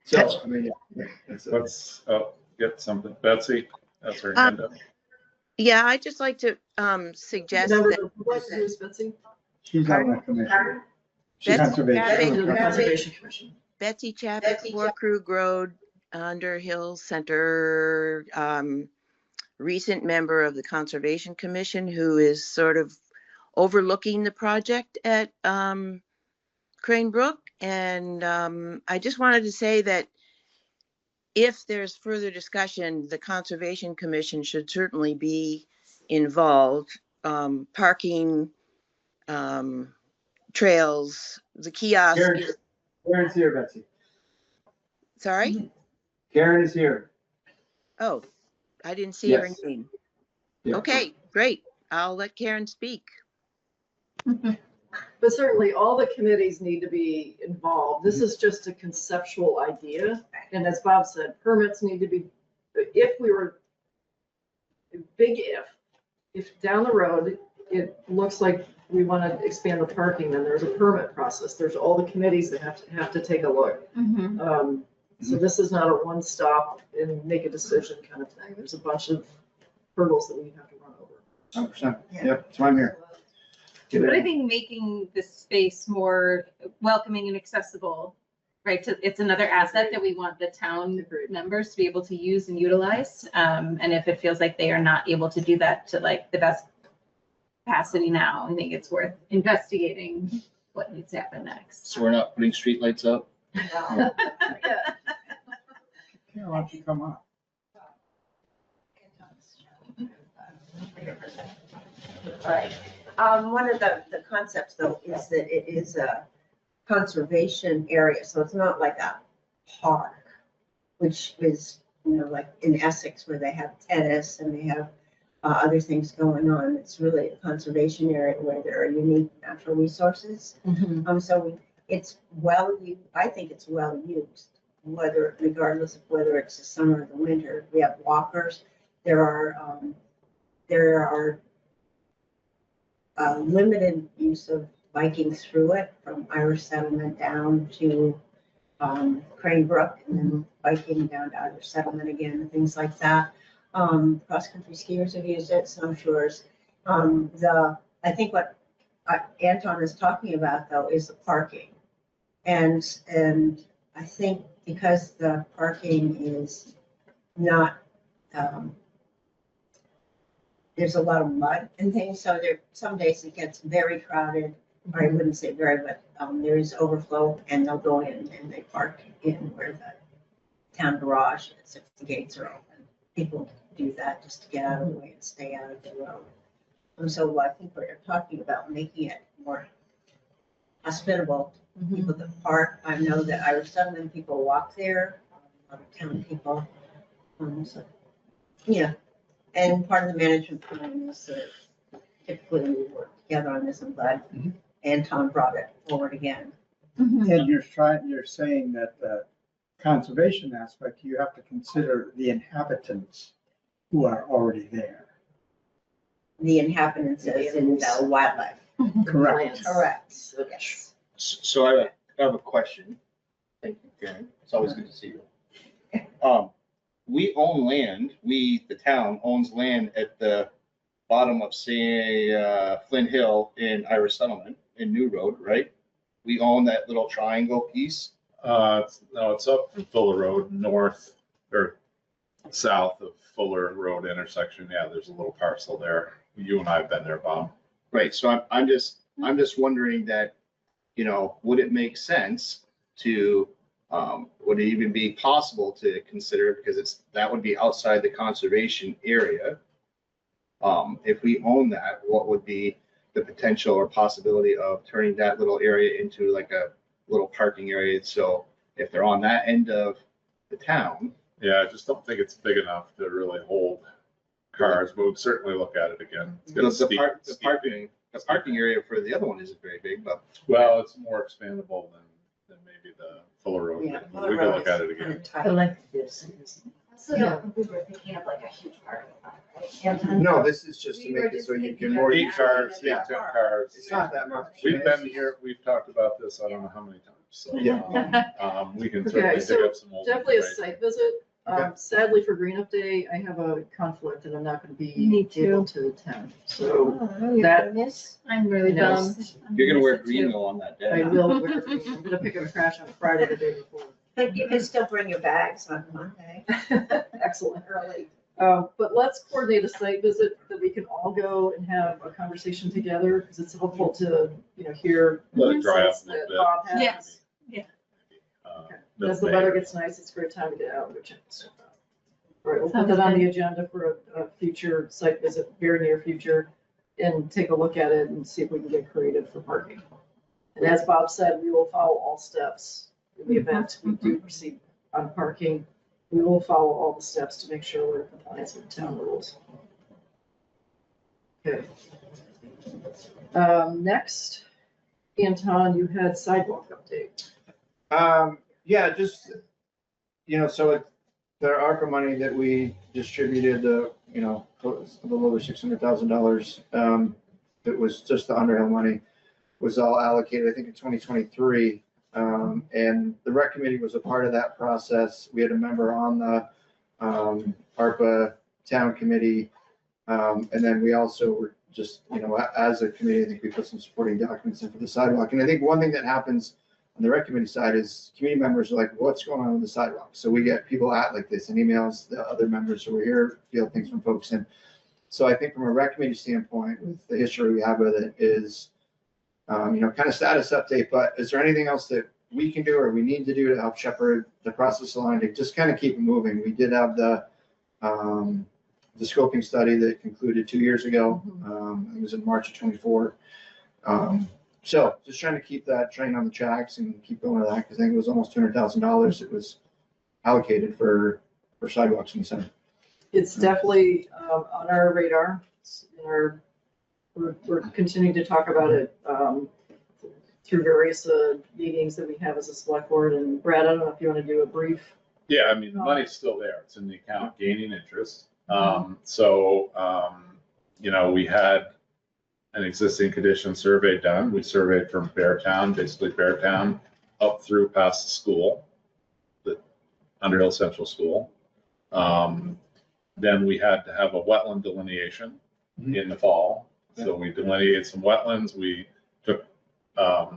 So, I mean, yeah, that's it. Let's get something. Betsy, that's her hand up. Yeah, I'd just like to suggest Remember that the what is Betsy? She's on the commission. She's Betsy conservation. The Conservation Commission. Betsy Chapek, 4 Krug Road, Underhill Center, recent member of the Conservation Commission who is sort of overlooking the project at Cranebrook. And I just wanted to say that if there's further discussion, the Conservation Commission should certainly be involved. Parking, trails, the kiosk. Karen's here, Betsy. Sorry? Karen is here. Oh, I didn't see her Yes. name. Yeah. Okay, great. I'll let Karen speak. But certainly all the committees need to be involved. This is just a conceptual idea. And as Bob said, permits need to be, if we were, big if down the road, it looks like we want to expand the parking, then there's a permit process. There's all the committees that have to take a look. So this is not a one-stop and make a decision kind of thing. There's a bunch of hurdles that we have to run over. 100%. Yep, that's why I'm here. But I think making this space more welcoming and accessible, right? It's another asset that we want the town members to be able to use and utilize. And if it feels like they are not able to do that to like the best capacity now, I think it's worth investigating what needs to happen next. So we're not putting streetlights up? Yeah. Yeah, why don't you come on? Right. One of the concepts though is that it is a conservation area, so it's not like a park, which is, like in Essex where they have tennis and they have other things going on. It's really a conservation area where there are unique natural resources. So it's I think it's well used, regardless of whether it's the summer or the winter. We have walkers. There are limited use of biking through it from Irish Settlement down to Crane Brook and then biking down to Outer Settlement again, and things like that. Cross-country skiers have used it, snowshoers. I think what Anton is talking about though is the parking. And I think because the parking is not, there's a lot of mud and things, so there, some days it gets very crowded. I wouldn't say very, but there is overflow and they'll go in and they park in where the town garage is if the gates are open. People do that just to get out of the way and stay out of the road. And so I think we're talking about making it more hospitable to people that park. I know that Irish Settlement people walk there, a lot of town people. So, yeah, and part of the management plan is that typically we work together on this. I'm glad Anton brought it forward again. And you're saying that the conservation aspect, you have to consider the inhabitants who are already there. The inhabitants as in the wildlife. Correct. Correct, yes. So I have a question. Thank you, Karen. It's always good to see you. We own land, the town owns land at the bottom of, say, Flint Hill in Irish Settlement in New Road, right? We own that little triangle piece. No, it's up Fuller Road, north or south of Fuller Road intersection. Yeah, there's a little parcel there. You and I have been there, Bob. Right, so I'm just wondering that, you know, would it make sense to, would it even be possible to consider, because that would be outside the conservation area. If we own that, what would be the potential or possibility of turning that little area into like a little parking area? So if they're on that end of the town. Yeah, I just don't think it's big enough to really hold cars, but we'd certainly look at it again. It's got a The parking area for the other one isn't very big, but. Well, it's more expandable than maybe the Fuller Road. Yeah, We can look at it again. I like this. So don't think we were thinking of like a huge parking lot, right? No, this is just to make it so you can more. 8 cars, Yeah. 10 cars. It's not that much. We've been here, we've talked about this, I don't know how many times, so. Yeah. We can Okay, certainly dig so up some old. definitely a information. site visit. Okay. Sadly for Green Up Day, I have a conflict and I'm not going to Me be too. able to attend. So Oh, that- I'm really Yes. bummed. You're gonna wear Miss it green too. though on that I day. will wear green. I'm going to pick up a crash on Friday the day before. But you can still bring your bags on Monday. Excellent. Early. But let's coordinate a site visit that we can all go and have a conversation together because it's helpful to, hear. Let it dry up a insights little that bit. Bob has. Yes. Yeah. Okay. Middle As the May. weather gets nice, it's a great time to get out, which is. All right, we'll put that on the agenda for a future site visit, very near future, and take a look at it and see if we can get creative for parking. And as Bob said, we will follow all steps in the event we do proceed on parking. We will follow all the steps to make sure we're in compliance with town rules. Okay. Next, Anton, you had sidewalk update. Yeah, just, so the ARPA money that we distributed, a little over $600,000, that was just the Underhill money, was all allocated, I think, in 2023. And the rec committee was a part of that process. We had a member on the ARPA town committee. And then we also were just, as a committee, I think we put some supporting documents in for the sidewalk. And I think one thing that happens on the rec committee side is community members are like, what's going on with the sidewalk? So we get people at like this and emails the other members who are here, field things from folks. And so I think from a rec committee standpoint, with the history we have with it is, kind of status update, but is there anything else that we can do or we need to do to help shepherd the process along to just kind of keep it moving? We did have the scoping study that concluded 2 years ago. It was in March of 24. So just trying to keep that train on the tracks and keep going with that, because I think it was almost $200,000 it was allocated for sidewalks in the center. It's definitely on our radar. We're continuing to talk about it through various meetings that we have as a select board. And Brad, I don't know if you want to do a brief. Yeah, I mean, the money's still there. It's in the account, gaining interest. We had an existing condition survey done. We surveyed from Beartown, basically Beartown, up through past the school. Underhill Central School. Then we had to have a wetland delineation in the fall. So we delineated some wetlands. We took a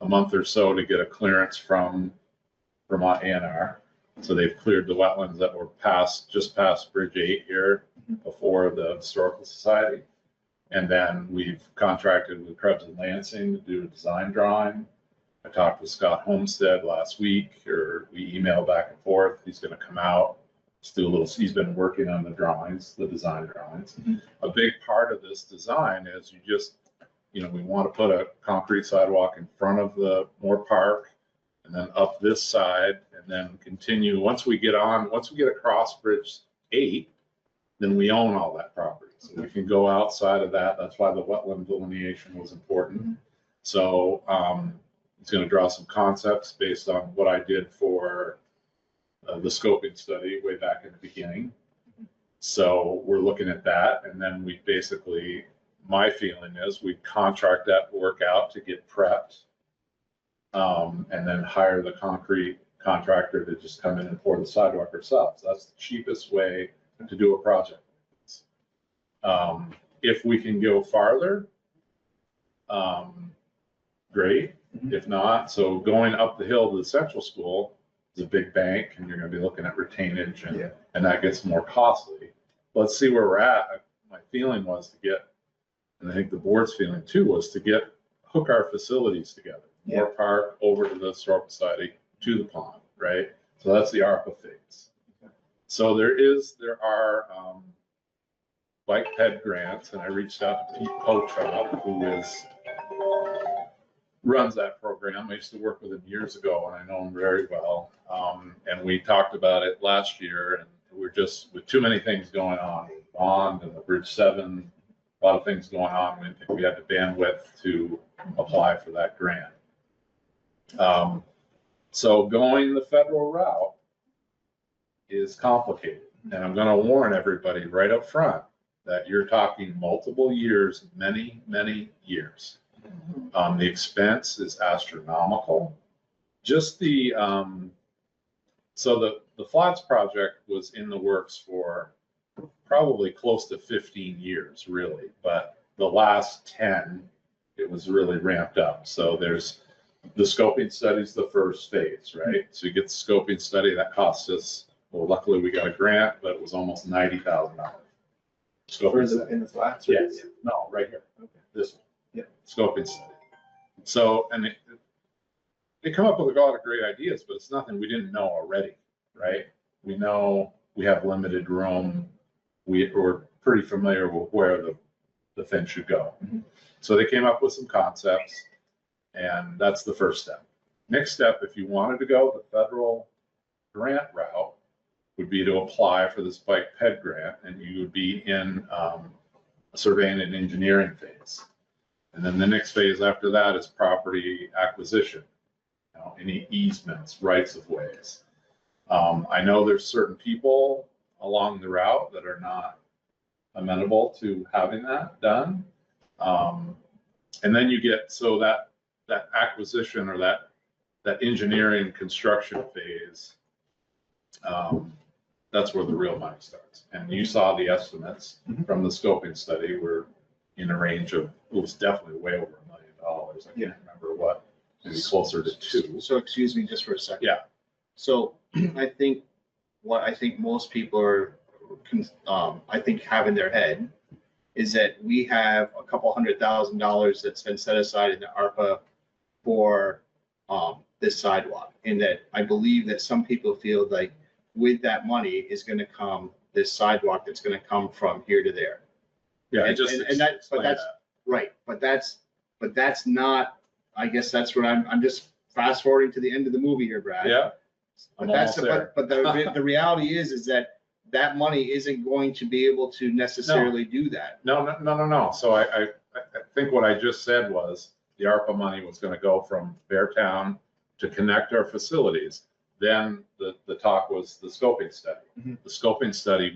month or so to get a clearance from Vermont A&R. So they've cleared the wetlands that were just past Bridge 8 here before the Historical Society. And then we've contracted with Krebs and Lansing to do a design drawing. I talked with Scott Homestead last week, or we emailed back and forth. He's going to come out, he's been working on the drawings, the design drawings. A big part of this design is we want to put a concrete sidewalk in front of the Moore Park and then up this side and then continue. Once we get across Bridge 8, then we own all that property. So we can go outside of that. That's why the wetland delineation was important. So it's going to draw some concepts based on what I did for the scoping study way back in the beginning. So we're looking at that. And then we basically, my feeling is we contract that work out to get prepped and then hire the concrete contractor to just come in and pour the sidewalk ourselves. That's the cheapest way to do a project. If we can go farther, great. If not, so going up the hill to the central school is a big bank and you're going to be looking at retainage and that gets more costly. Let's see where we're at. My feeling was to get, and I think the board's feeling too, was to hook our facilities together. Moore Park over to the Historical Society to the pond, right? So that's the ARPA phase. So there are bike ped grants, and I reached out to Pete Pochop, who runs that program. I used to work with him years ago, and I know him very well. And we talked about it last year, and we're just with too many things going on, bond and the Bridge 7, a lot of things going on. I think we had the bandwidth to apply for that grant. So going the federal route is complicated, and I'm going to warn everybody right up front that you're talking multiple years, many, many years. The expense is astronomical. Just so the Flats project was in the works for probably close to 15 years, really, but the last 10, it was really ramped up. So there's the scoping study is the first phase, right? So you get the scoping study that costs us, well, luckily we got a grant, but it was almost $90,000. In the flats? Yeah, no, right here. Okay. This one. Yeah. Scoping study. So, and they come up with a lot of great ideas, but it's nothing we didn't know already, right? We know we have limited room. We're pretty familiar with where the thing should go. So they came up with some concepts, and that's the first step. Next step, if you wanted to go the federal grant route, would be to apply for this bike ped grant, and you would be in a surveying and engineering phase. And then the next phase after that is property acquisition, any easements, rights of ways. I know there's certain people along the route that are not amenable to having that done. And then you get, so that acquisition or that engineering construction phase, that's where the real money starts. And you saw the estimates from the scoping study were in a range of, it was definitely way over $1 million. I can't remember what, maybe closer to 2. So excuse me just for a second. Yeah. So I think most people are, I think have in their head is that we have a couple $100,000 that's been set aside in the ARPA for this sidewalk. And that I believe that some people feel like with that money is going to come this sidewalk that's going to come from here to there. Yeah, right. But that's not, I guess that's what I'm just fast forwarding to the end of the movie here, Brad. Yeah. But the reality is that money isn't going to be able to necessarily do that. No. So I think what I just said was the ARPA money was going to go from Beartown to connect our facilities. Then the talk was the scoping study. The scoping study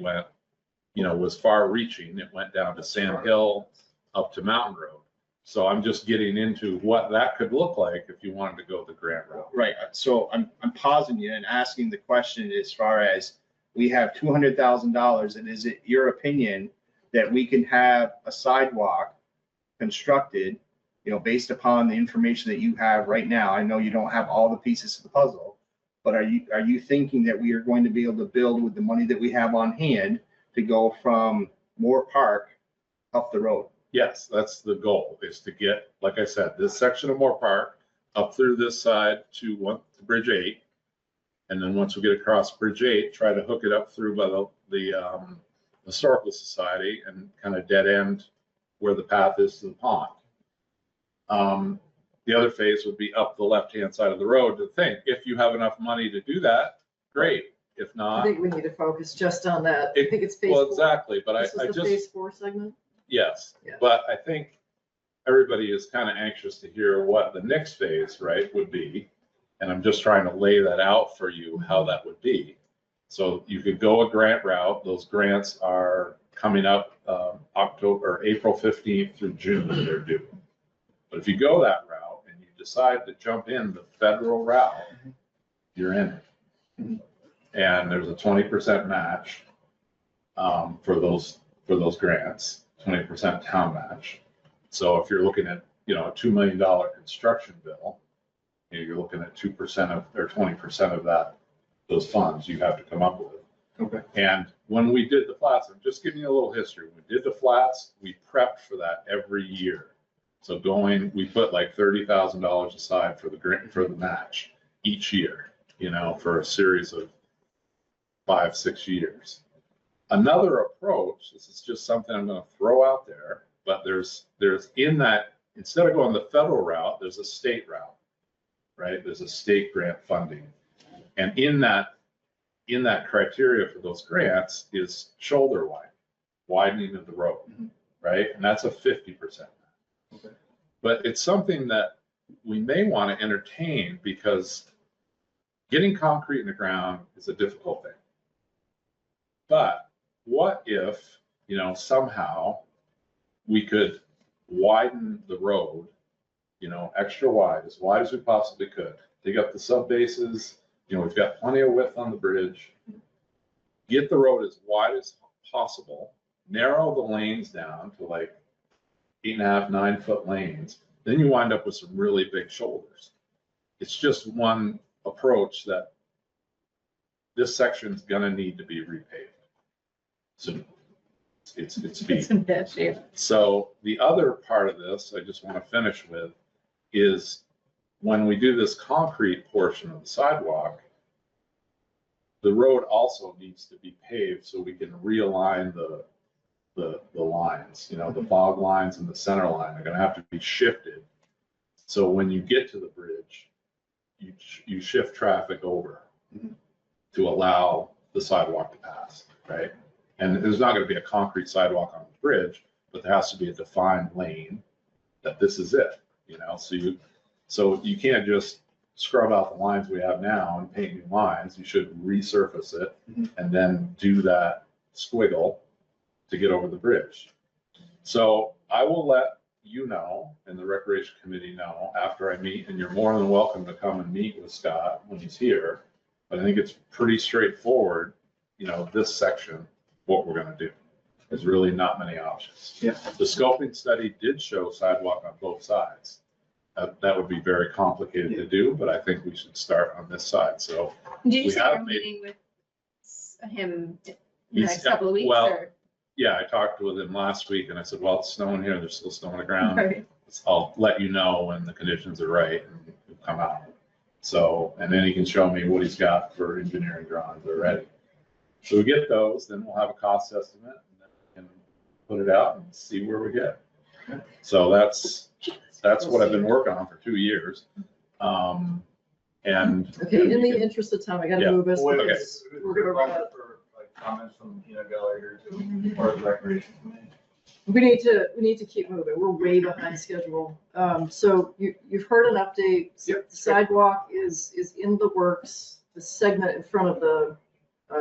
was far reaching. It went down to Sand Hill, up to Mountain Road. So I'm just getting into what that could look like if you wanted to go the grant route. Right, so I'm pausing you and asking the question as far as, we have $200,000, and is it your opinion that we can have a sidewalk constructed, based upon the information that you have right now? I know you don't have all the pieces of the puzzle, but are you thinking that we are going to be able to build with the money that we have on hand to go from Moore Park up the road? Yes, that's the goal, is to get, like I said, this section of Moore Park up through this side to Bridge 8. And then once we get across Bridge 8, try to hook it up through by the Historical Society and kind of dead end where the path is to the pond. The other phase would be up the left-hand side of the road. To think, if you have enough money to do that, great. If I not, think we need to focus just on that. I think it's phase 4. well, exactly, but This is I the just, phase 4 segment. yes, Yeah. but I think everybody is kind of anxious to hear what the next phase, right, would be. And I'm just trying to lay that out for you, how that would be. So you could go a grant route. Those grants are coming up April 15th through June, they're due. But if you go that route and you decide to jump in the federal route, you're in it. And there's a 20% match for those grants, 20% town match. So if you're looking at, a $2 million construction bill, you're looking at 2% of, or 20% of those funds you have to come up with. Okay. And when we did the flats, I'm just giving you a little history. When we did the flats, we prepped for that every year. So we put like $30,000 aside for the match each year, for a series of 5-6 years. Another approach, this is just something I'm going to throw out there, but there's in that, instead of going the federal route, there's a state route. Right? There's a state grant funding. And in that criteria for those grants is shoulder widening of the road, right? And that's a 50%. Okay. But it's something that we may want to entertain, because getting concrete in the ground is a difficult thing. But what if, somehow we could widen the road, extra wide as we possibly could. Dig up the sub bases. We've got plenty of width on the bridge. Get the road as wide as possible. Narrow the lanes down to like 8.5, 9-foot lanes. Then you wind up with some really big shoulders. It's just one approach that this section's gonna need to be repaved. So it's in bad shape. So the other part of this, I just want to finish with, is when we do this concrete portion of the sidewalk, the road also needs to be paved so we can realign the lines, the fog lines and the center line are going to have to be shifted. So when you get to the bridge, you shift traffic over to allow the sidewalk to pass, right? And there's not going to be a concrete sidewalk on the bridge, but there has to be a defined lane that this is it, so you can't just scrub out the lines we have now and paint new lines. You should resurface it and then do that squiggle to get over the bridge. So I will let you know, and the Recreation Committee know after I meet, and you're more than welcome to come and meet with Scott when he's here. But I think it's pretty straightforward, this section, what we're gonna do. There's really not many options. Yeah. The scoping study did show sidewalk on both sides. That would be very complicated to do, but I think we should start on this side. So Did you we say have you're made- meeting with him in the He's next got- couple of weeks? well, or? yeah, I talked with him last week and I said, well, it's snowing here. There's still snow on the ground. Right. I'll let you know when the conditions are right and we'll come out. So, and then he can show me what he's got for engineering drawings already. So we get those, then we'll have a cost estimate and then we can put it out and see where we get. So that's what I've been working on for 2 years. And. Okay, in the interest of time, I gotta Yeah. move us. Okay. because We're gonna run out. For comments from Gallagher or the Recreation Committee. We need to keep moving. We're way behind schedule. So you've heard an update. Yep. The sidewalk is in the works. The segment in front of the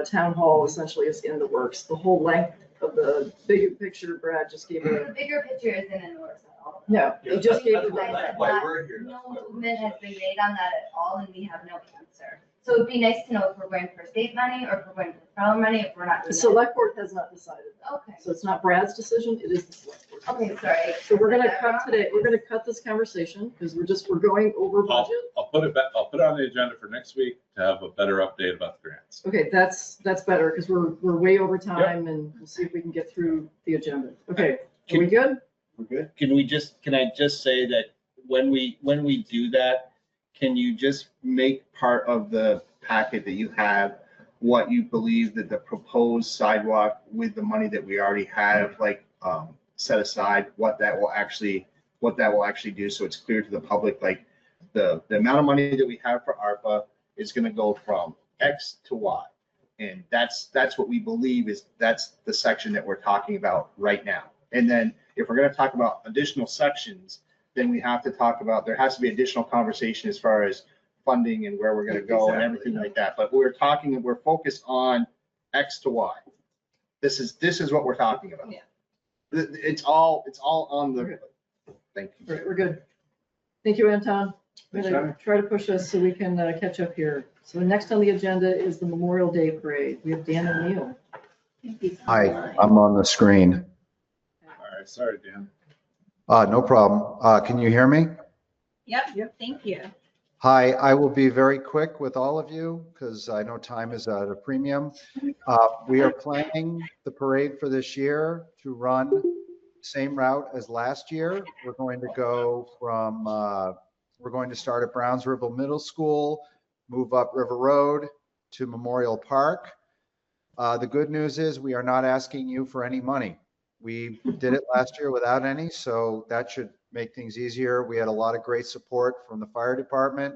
town hall essentially is in the works. The whole length of the big picture. Brad just gave The a, bigger picture isn't endorsed at all. no, he just gave a. That's why we're here. No movement has been made on that at all, and we have no answer. So it'd be nice to know if we're going for state money or if we're going for federal money, if we're not. The doing select board has not decided that. that. Okay, So it's not Brad's decision, it is the select board. okay, sorry. So we're gonna cut today, we're gonna cut this conversation because we're going over budget. I'll put it back, I'll put it on the agenda for next week to have a better update about the grants. Okay, that's better because we're way over time and we'll see if we can get through the agenda. Okay, are we good? We're good. Can I just say that when we do that, Can you just make part of the packet that you have what you believe that the proposed sidewalk with the money that we already have, like, set aside, what that will actually do, so it's clear to the public, like, the amount of money that we have for ARPA is gonna go from X to Y. And that's what we believe that's the section that we're talking about right now. And then if we're gonna talk about additional sections, then we have to talk about, there has to be additional conversation as far as funding and where we're gonna go and everything like that. But we're focused on X to Y. This is what we're talking about. Yeah. It's all on the, thank All you. right, we're good. Thank you, Anton. I'm Thanks, gonna try to push us so we can catch up here. So next on the agenda is the Memorial Day Parade. We have Dan O'Neill. Hi, I'm on the screen. All right, sorry, Dan. No problem. Can you hear me? Yep, thank you. Hi, I will be very quick with all of you because I know time is at a premium. We are planning the parade for this year to run the same route as last year. We're going to go from, we're going to start at Browns River Middle School, move up River Road to Memorial Park. The good news is we are not asking you for any money. We did it last year without any, so that should make things easier. We had a lot of great support from the fire department.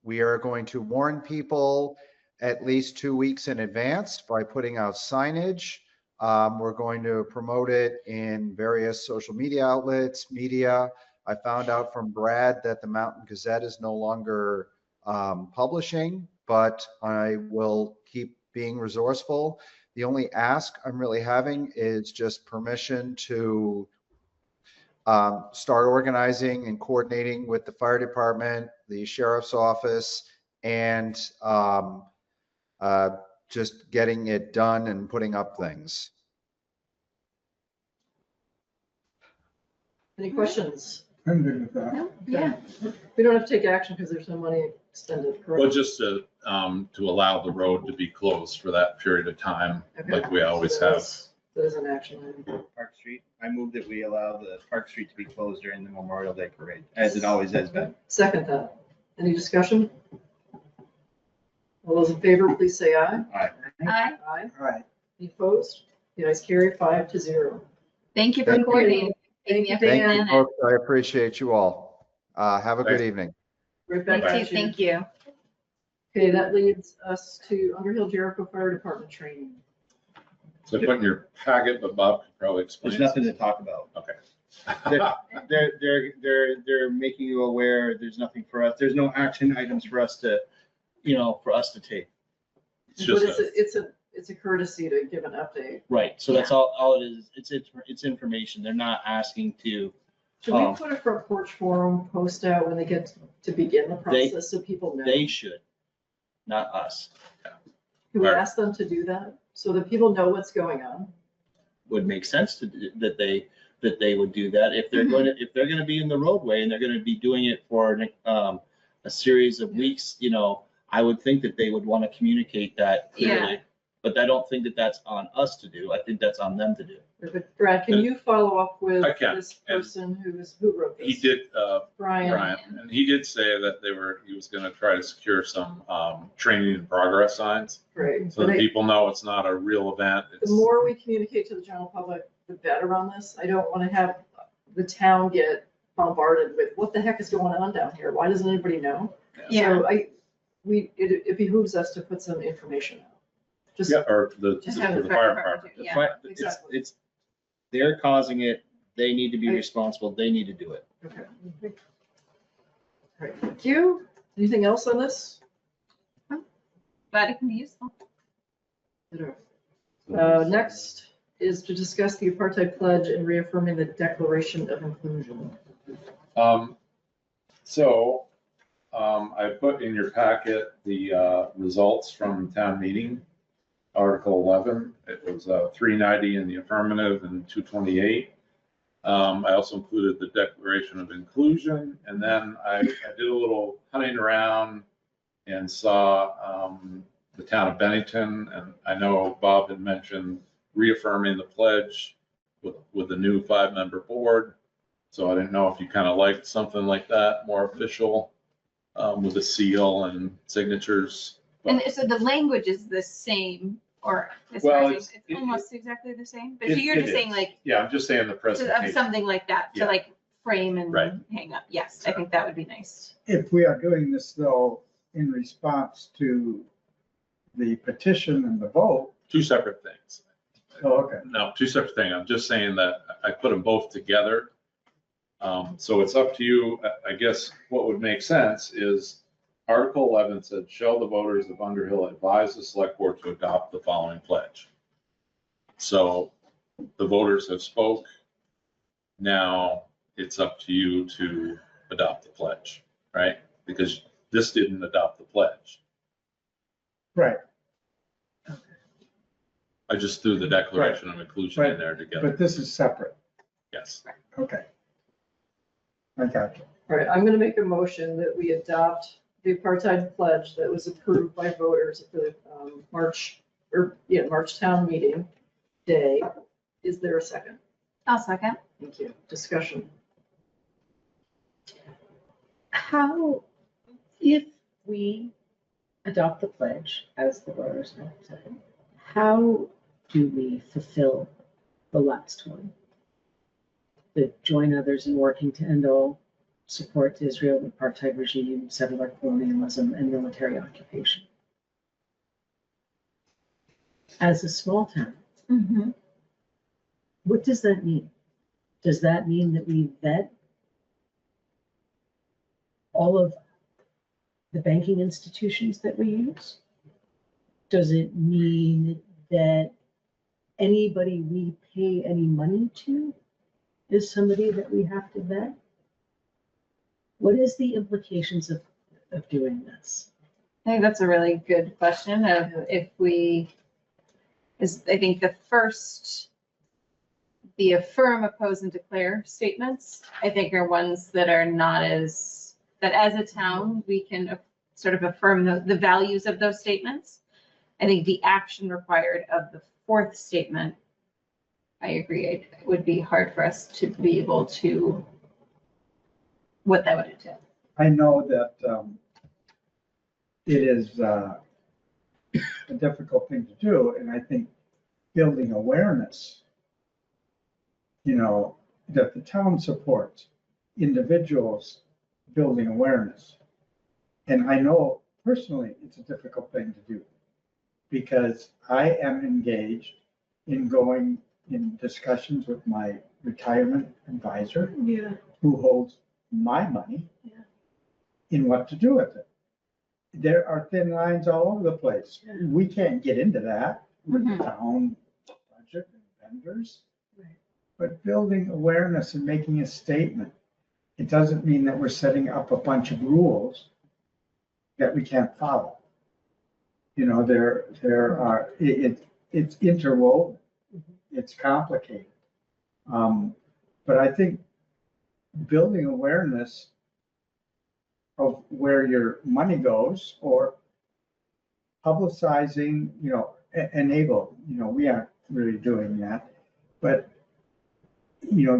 We are going to warn people at least 2 weeks in advance by putting out signage. We're going to promote it in various social media outlets, media. I found out from Brad that the Mountain Gazette is no longer publishing, but I will keep being resourceful. The only ask I'm really having is just permission to start organizing and coordinating with the fire department, the sheriff's office, and just getting it done and putting up things. Any questions? I'm good with that. No? Yeah. We don't have to take action because there's no money extended, correct? Well, just to allow the road to be closed for that period of time, Okay. like we always So have. That is an action item. Park Street, I move that we allow the Park Street to be closed during the Memorial Day Parade, as it always has been. Second that. Any discussion? All those in favor, please say aye. Aye. Aye. All right. Any opposed? The ayes carry 5-0. Thank you for Thank you. coordinating. Thank you, Taking me up Thank on you, that. folks. I appreciate you all. Have a good evening. Right back Thank you, at you. thank you. Okay, that leads us to Underhill-Jericho Fire Department training. So put in your packet, but Bob could probably explain. There's nothing to talk about. Okay. They're making you aware, there's nothing for us, there's no action items for us to, for us to take. It's But just it's a courtesy to give an update. right, so that's all it is. It's information. They're not asking to, Should we put a front porch forum post out when they get to begin the process so people know? they should, not us. Can we Alright. ask them to do that so that people know what's going on? Would make sense that they would do that if they're going to be in the roadway and they're going to be doing it for a series of weeks. I would think that they would want to communicate that clearly. But I don't think that that's on us to do. I think that's on them to do. But Brad, can you follow up with I can, this and person who wrote this? he did, Brian. and he did say that he was gonna try to secure some training and progress signs. Great. So that people know it's not a real event. The It's, more we communicate to the general public, the better on this. I don't want to have the town get bombarded with what the heck is going on down here? Why doesn't anybody know? Yeah. So it behooves us to put some information out. Just yeah, or Just for have the the fire fire department. department, yeah. Exactly. They're causing it. They need to be I- responsible. They need to do it. Okay. All right, thank you. Anything else on this? But it can be useful. Next is to discuss the Apartheid Pledge and reaffirming the Declaration of Inclusion. I put in your packet the results from town meeting, Article 11. It was 390 in the affirmative and 228. I also included the Declaration of Inclusion, and then I did a little hunting around and saw the town of Bennington, and I know Bob had mentioned reaffirming the pledge with a new 5-member board. So I didn't know if you kind of liked something like that, more official, with a seal and signatures. And so the language is the same, or as far as it's almost exactly the same, but so you're just saying like. Yeah, I'm just saying the presentation. Of something like that, to Yeah. like frame and Right. hang up. Yes, I think that would be nice. If we are doing this though, in response to the petition and the vote. Two separate things. Oh, okay. No, two separate things. I'm just saying that I put them both together. So it's up to you. I guess what would make sense is Article 11 said, shall the voters of Underhill advise the select board to adopt the following pledge? So the voters have spoke. Now it's up to you to adopt the pledge, right? Because this didn't adopt the pledge. Right. I just threw the Declaration of Inclusion in there together. But this is separate. Yes. Okay. I got you. All right, I'm going to make a motion that we adopt the Apartheid Pledge that was approved by voters at the March town meeting day. Is there a second? I'll second. Thank you. Discussion. How, if we adopt the pledge as the voters have said, how do we fulfill the last one? The join others in working to end all support to Israel, the apartheid regime, settler colonialism, and military occupation. As a small town, what does that mean? Does that mean that we vet all of the banking institutions that we use? Does it mean that anybody we pay any money to is somebody that we have to vet? What is the implications of doing this? I think that's a really good question of if we, I think the first, the affirm, oppose, and declare statements, I think are ones that are not as, that as a town, we can sort of affirm the values of those statements. I think the action required of the fourth statement, I agree, it would be hard for us to be able to, what that would entail. I know that it is a difficult thing to do, and I think building awareness, that the town supports individuals building awareness. And I know personally it's a difficult thing to do because I am engaged in going in discussions with my retirement advisor who holds my money in what to do with it. There are thin lines all over the place. We can't get into that with the town budget and vendors. But building awareness and making a statement, it doesn't mean that we're setting up a bunch of rules that we can't follow. There are, it's interwoven, it's complicated. But I think building awareness of where your money goes or publicizing, enable, we aren't really doing that, but,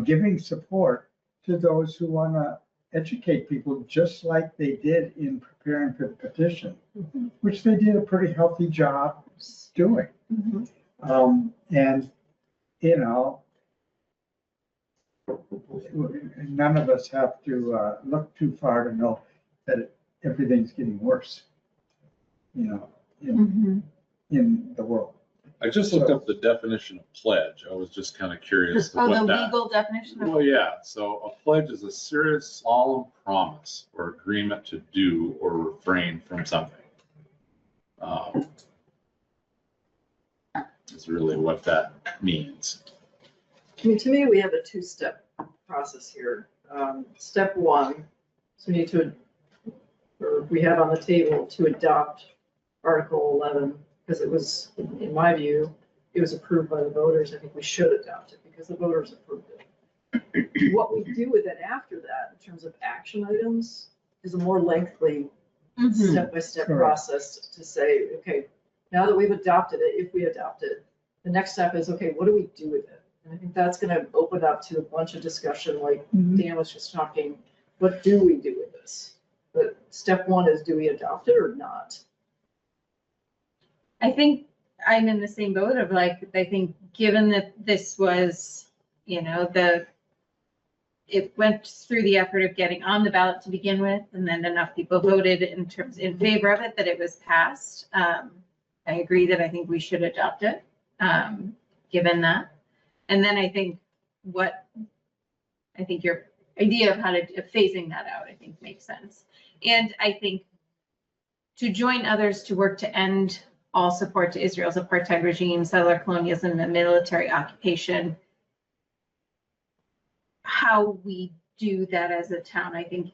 giving support to those who want to educate people just like they did in preparing for the petition, which they did a pretty healthy job doing. And, none of us have to look too far to know that everything's getting worse, in the world. I just looked up the definition of pledge. I was just kind of curious. Oh, the legal definition of. Well, yeah, so a pledge is a serious solemn promise or agreement to do or refrain from something. is really what that means. I mean, to me, we have a two-step process here. Step one, so we need to, or we have on the table to adopt Article 11, because it was, in my view, it was approved by the voters. I think we should adopt it because the voters approved it. What we do with it after that, in terms of action items, is a more lengthy step-by-step Correct. process to say, okay, now that we've adopted it, if we adopt it, the next step is, okay, what do we do with it? And I think that's going to open up to a bunch of discussion, like Dan was just talking, what do we do with this? But step one is, do we adopt it or not? I think I'm in the same boat of like, I think given that this was, you know, it went through the effort of getting on the ballot to begin with, and then enough people voted in favor of it that it was passed. I agree that I think we should adopt it, given that. And then I think your idea of of phasing that out, I think makes sense. And I think to join others to work to end all support to Israel's apartheid regime, settler colonialism, and military occupation. How we do that as a town, I think,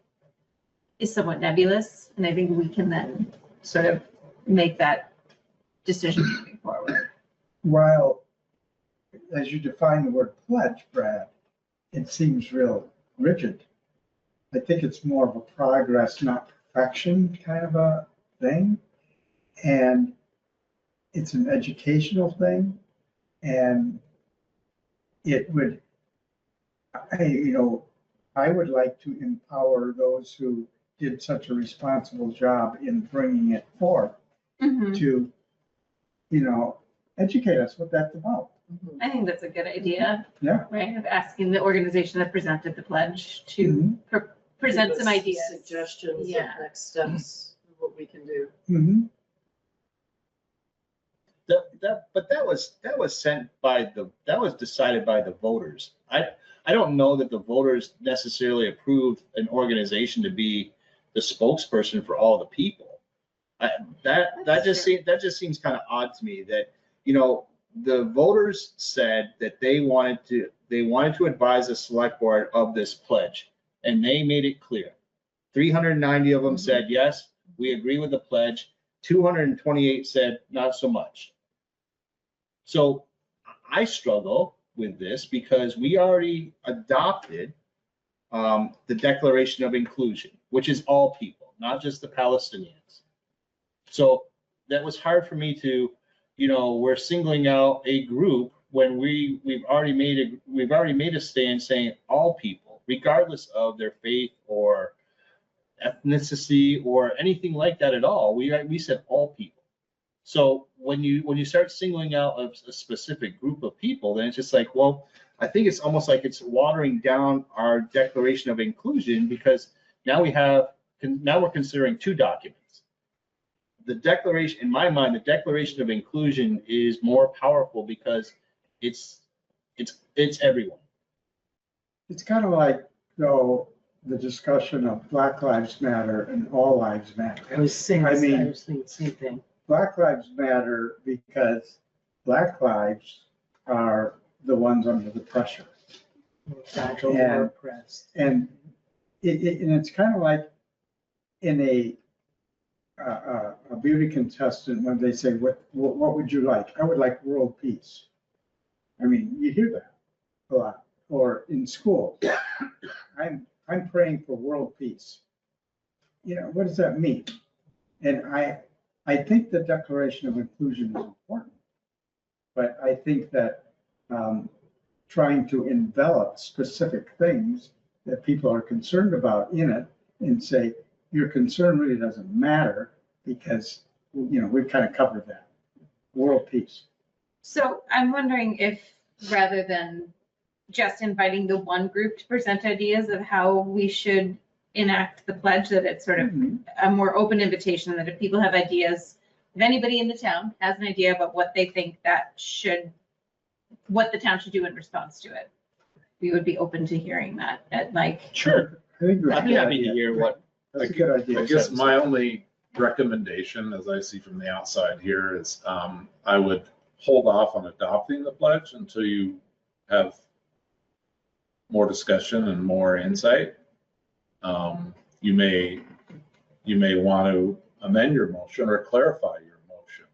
is somewhat nebulous, and I think we can then sort of make that decision moving forward. While, as you define the word pledge, Brad, it seems real rigid. I think it's more of a progress, not perfection kind of a thing. And it's an educational thing. And it would, I would like to empower those who did such a responsible job in bringing it forth to, educate us what that's about. I think that's a good idea. Yeah. Right, of asking the organization that presented the pledge to present some ideas. Suggestions of Yeah. next steps, what we can do. But that was decided by the voters. I don't know that the voters necessarily approved an organization to be the spokesperson for all the people. That just seems kind of odd to me that, the voters said that they wanted to advise the select board of this pledge, and they made it clear. 390 of them said, yes, we agree with the pledge. 228 said, not so much. So I struggle with this because we already adopted the Declaration of Inclusion, which is all people, not just the Palestinians. So that was hard for me to, we're singling out a group when we've already made a stand saying all people, regardless of their faith or ethnicity or anything like that at all. We said all people. So when you start singling out a specific group of people, then it's just like, well, I think it's almost like it's watering down our Declaration of Inclusion, because now we're considering two documents. The Declaration, in my mind, the Declaration of Inclusion is more powerful because it's everyone. It's kind of like, the discussion of Black Lives Matter and All Lives Matter. I was thinking the same thing. Black Lives Matter because Black lives are the ones under the pressure. Fragile, more oppressed. And it's kind of like in a beauty contestant when they say, what would you like? I would like world peace. I mean, you hear that a lot. Or in school, I'm praying for world peace. What does that mean? And I think the Declaration of Inclusion is important, but I think that trying to envelop specific things that people are concerned about in it and say, your concern really doesn't matter because, we've kind of covered that. World peace. So I'm wondering if, rather than just inviting the one group to present ideas of how we should enact the pledge, that it's sort of a more open invitation, that if people have ideas, if anybody in the town has an idea about what they think what the town should do in response to it, we would be open to hearing that Sure. I'd be happy to hear what. That's a good idea. I guess my only recommendation, as I see from the outside here, is I would hold off on adopting the pledge until you have more discussion and more insight. You may want to amend your motion or clarify your motion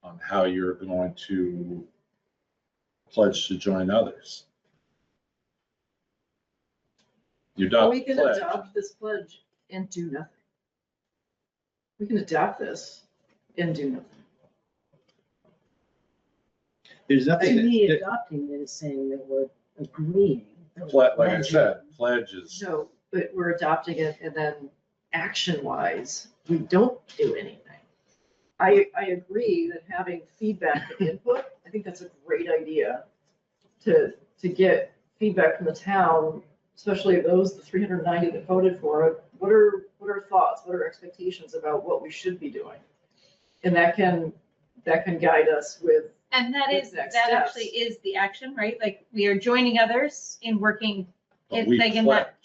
on how you're going to pledge to join others. You adopt We the can pledge. adopt this pledge and do nothing. We can adopt this and do nothing. There's To nothing. me, that- adopting it is saying that we're agreeing. that Like we're I said, pledge is, So, but we're adopting it and then action-wise, we don't do anything. I agree that having feedback and input, I think that's a great idea to get feedback from the town, especially those, the 390 that voted for it. What are thoughts, what are expectations about what we should be doing? And that can guide us with. And that With is, next that steps. actually is the action, right? Like, we are joining others in working, but it's we like in that.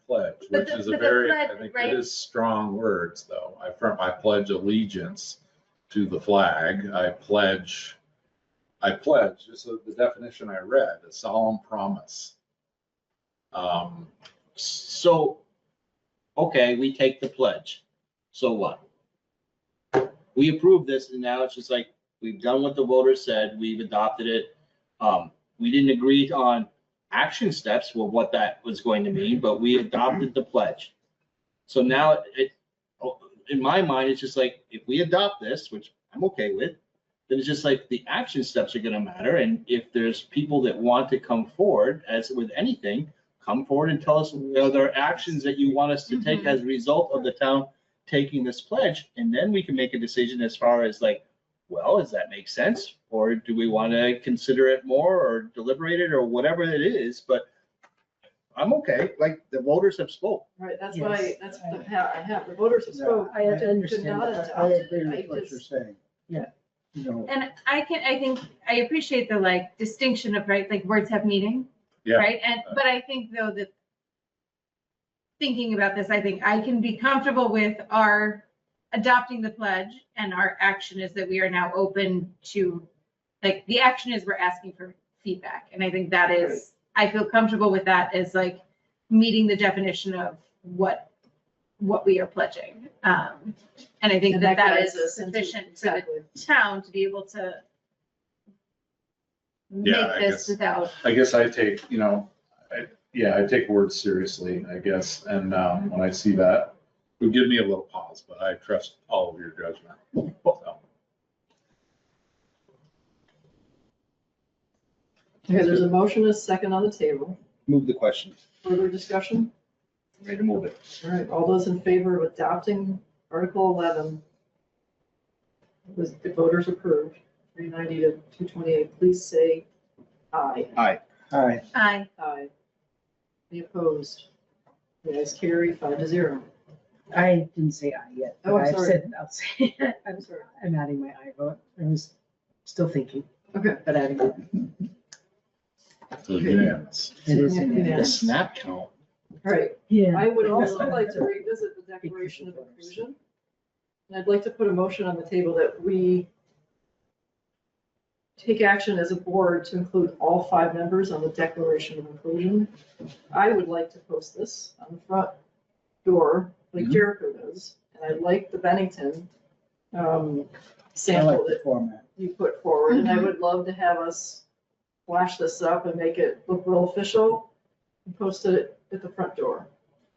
pledge, But which the- is a but the very, pledge, I think right? it is strong words, though. I pledge allegiance to the flag. I pledge, just the definition I read, a solemn promise. So, okay, we take the pledge. So what? We approve this and now it's just like, we've done what the voters said, we've adopted it. We didn't agree on action steps, well, what that was going to mean, but we adopted the pledge. So now in my mind, it's just like, if we adopt this, which I'm okay with, then it's just like the action steps are gonna matter. And if there's people that want to come forward, as with anything, come forward and tell us, are there actions that you want us to take as a result of the town taking this pledge? And then we can make a decision as far as like, well, does that make sense? Or do we want to consider it more or deliberate it or whatever it is? But I'm okay, like the voters have spoke. Right, that's Yes. why, that's the path I have. The voters have spoke. I understand not that. adopt I it. agree I with what just- you're saying. Yeah. You know, And I think, I appreciate the like distinction of, right, like words have meaning, Yeah. right? And, but I think though that thinking about this, I think I can be comfortable with our adopting the pledge and our action is that we are now open to, like, the action is we're asking for feedback. And I think that is, I feel comfortable with that as like meeting the definition of what we are pledging. And I think And that guides is us into- sufficient for the exactly. town to be able to Yeah, make I this guess- without, I guess I take, I take words seriously, I guess. And when I see that, it would give me a little pause, but I trust all of your judgment. So, Okay, there's a motion, a second on the table. Move the question. Further discussion? Ready to move it. All right, all those in favor of adopting Article 11? Was the voters approved, 390 to 228, please say aye. Aye. Hi, Aye. Any opposed? The ayes carry 5-0. I didn't say aye yet, Oh, but I'm I've sorry. said, I'll say, I'm sorry. I'm adding my aye vote. I was still thinking, Okay. but adding it. so unanimous. It is Yeah, unanimous. The snap count. All right, Yeah. I would also like to revisit the Declaration of Inclusion. And I'd like to put a motion on the table that we take action as a board to include all 5 members on the Declaration of Inclusion. I would like to post this on the front door, like Jericho does, and I'd like the Bennington I like sample the that format. you put forward, and I would love to have us flash this up and make it look real official and post it at the front door.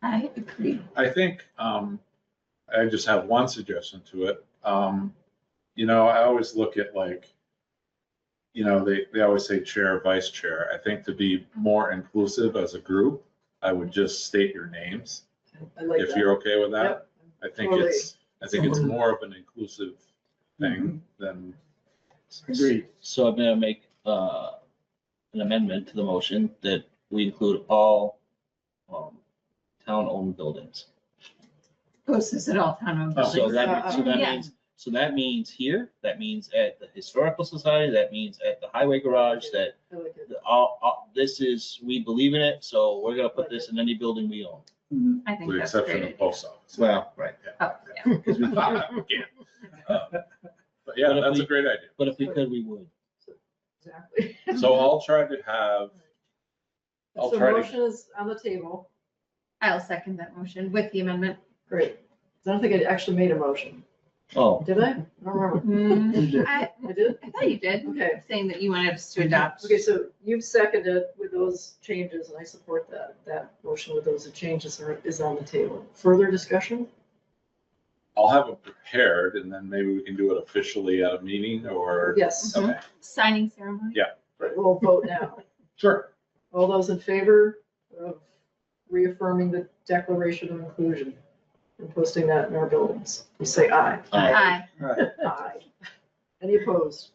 I agree. I think, I just have one suggestion to it. I always look at like, they always say chair, vice chair. I think to be more inclusive as a group, I would just state your names, I like if that. you're okay with that. Yep. I think Totally. it's more of an inclusive thing than, Agreed. So I'm gonna make an amendment to the motion that we include all town-owned buildings. Post this at all town-owned Oh, So buildings. Yeah. that means here, that means at the Historical Society, that means at the Highway Garage, that I like it. this is, we believe in it, so we're gonna put this in any building we own. I think with the that's exception great. of post office. Well, right. Oh, yeah. Because we thought we can't. But yeah, But if that's we- a great idea. But if we could, we would. Exactly. So I'll try to have, I'll So try to, motion is on the table. I'll second that motion with the amendment. Great. I don't think I actually made a motion. Oh, Did I? I don't remember. I I did? thought you did, Okay. saying that you wanted us to adopt. Okay, so you've seconded with those changes, and I support that. That motion with those changes is on the table. Further discussion? I'll have it prepared and then maybe we can do it officially at a meeting or. Yes. Okay, Signing ceremony. We'll vote now. sure. All those in favor of reaffirming the Declaration of Inclusion and posting that in our buildings, you say aye. Aye. Right. Aye. Any opposed?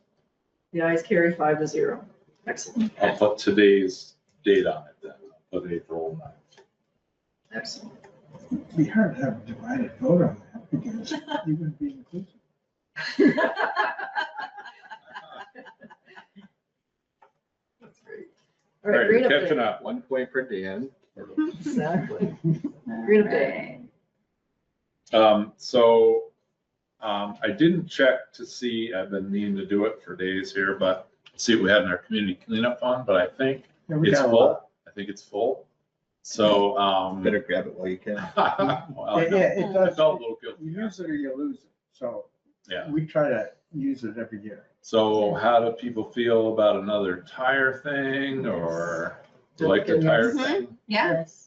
The ayes carry 5-0. Excellent, I'll put today's date on it then. I'll put April 9th. excellent. It'd be hard to have a divided vote on that because you wouldn't be inclusive. That's great. All All right, right, green you're update. catching up. 1 point for Dan. Exactly. Green update. I didn't check to see, I've been needing to do it for days here, but see what we had in our community cleanup fund, but I think Yeah, we it's got a full. lot. I think it's full. So, Better grab it while you can. well, Yeah, it I does. felt a little guilty. You use it or you lose it. So Yeah. we try to use it every year. So how do people feel about another tire thing or do you like the tire Mhm. thing? Yeah. Yes.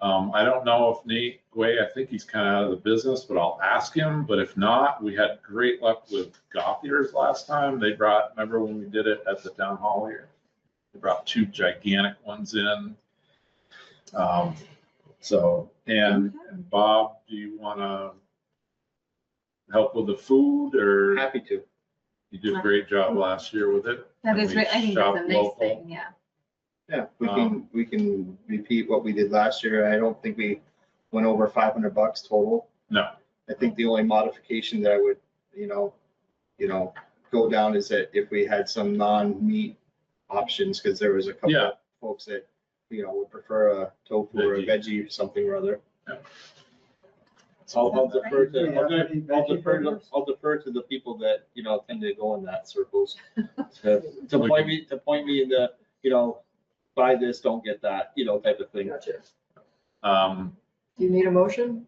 I don't know if Nate Gway, I think he's kind of out of the business, but I'll ask him. But if not, we had great luck with Gothiers last time. They brought, remember when we did it at the town hall here? They brought 2 gigantic ones in. And Bob, do you want to help with the food or Happy to. you did a great job last year with it? That is, And we I think shopped that's a nice local. thing, yeah. Yeah, we can repeat what we did last year. I don't think we went over $500 total. No. I think the only modification that I would, go down is that if we had some non-meat options, because there was a couple Yeah. of folks that, would prefer a tofu or a veggie, something or other. So I'll defer to, Yeah, I'll defer to the people that, tend to go in that circles. To point me in the, buy this, don't get that, type of thing. Gotcha. Um, Do you need a motion?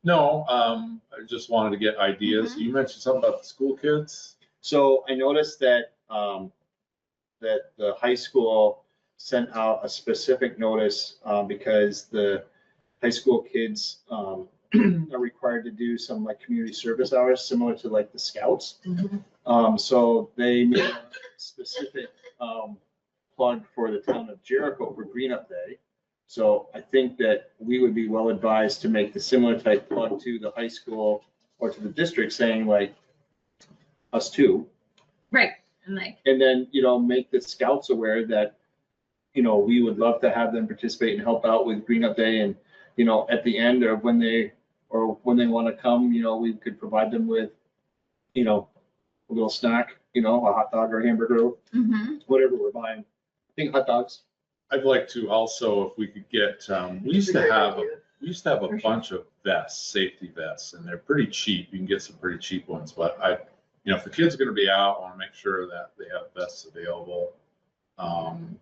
No, I just wanted to get ideas. You mentioned something about the school kids. So I noticed that, that the high school sent out a specific notice, because the high school kids, are required to do some like community service hours, similar to like the scouts. So they made a specific, plug for the town of Jericho for Green Up Day. So I think that we would be well advised to make the similar type plug to the high school or to the district saying like, us too. Right, And then, make the scouts aware that, we would love to have them participate and help out with Green Up Day. And, at the end or when they want to come, we could provide them with, a little snack, a hot dog or a hamburger, whatever we're buying. I think hot dogs. I'd like to also, if we could get, we used to have a bunch of vests, safety vests, and they're pretty cheap. You can get some pretty cheap ones, but if the kids are gonna be out, I wanna make sure that they have vests available.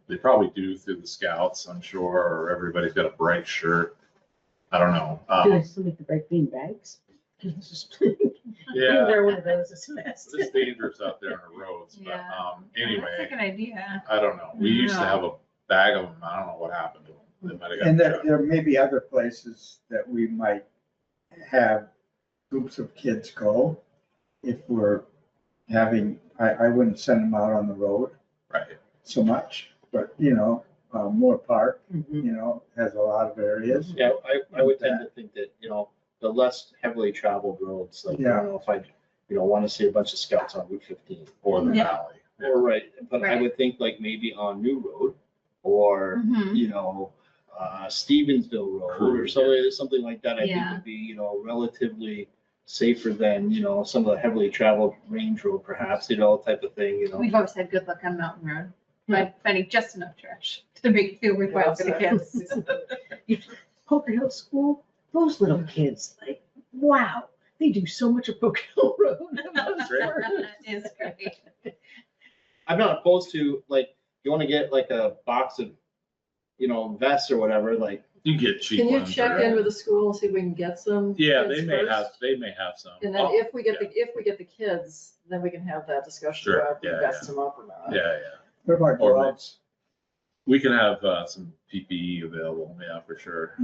They probably do through the scouts, I'm sure, or everybody's got a bright shirt. I don't know. Do they still make the bright green bags? Yeah. Wear one of those as fast. It's dangerous out there on the roads, but, Yeah. That's a anyway, good idea. I don't know. We used to have a bag of them. I don't know what happened to them. They might have got And chucked. there may be other places that we might have groups of kids go. If we're having, I wouldn't send them out on the road Right. so much, but, Moore Park, has a lot of areas. Yeah, I would tend to think that, the less heavily traveled roads, like, Yeah. if I, want to see a bunch of scouts on Route 15. Or the Yeah. valley. Or right, but I Right. would think like maybe on New Road or, Mhm. Stevensville Road or something like that, I think Yeah. would be, relatively safer than, some of the heavily traveled range road perhaps, type of thing, We've always had good luck on Mountain Road, by finding just enough trash to make it feel worthwhile for the kids. Poker Hill School, those little kids, like, wow, they do so much of Poker Hill Road. That is great. I'm not opposed to, like, you wanna get like a box of, vests or whatever, like, You get cheap Can you ones. check or- in with the school and see if we can get some? Yeah, kids they may have, first? some. And then Oh, if we get yeah. the kids, then we can have that discussion Sure, about if we yeah, vest them up or not. Yeah, What about Or gloves? we can have, some PPE available, yeah, for sure.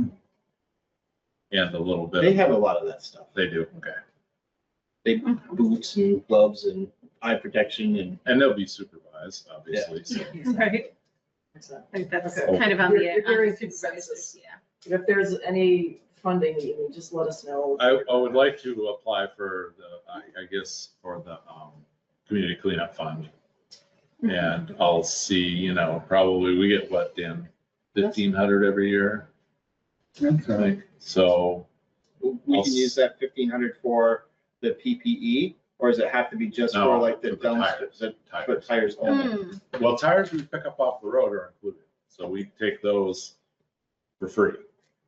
And a little bit. they have a lot of that stuff. They do, okay. They boots and gloves and eye protection And they'll be supervised, obviously, so. Right. Excellent. I think that's Okay. kind of on You're- the, you're on the hearing supervisors, consensus. yeah. If there's any funding that you need, just let us know. I would like to apply for I guess, for the, community cleanup fund. And I'll see, probably we get what, Dan, 1,500 every year? Okay. So, We can use that 1,500 for the PPE, or does it have to be just No, for like for the the dumpsters, tires. the tires only? well, tires we pick up off the road are included, so we take those for free.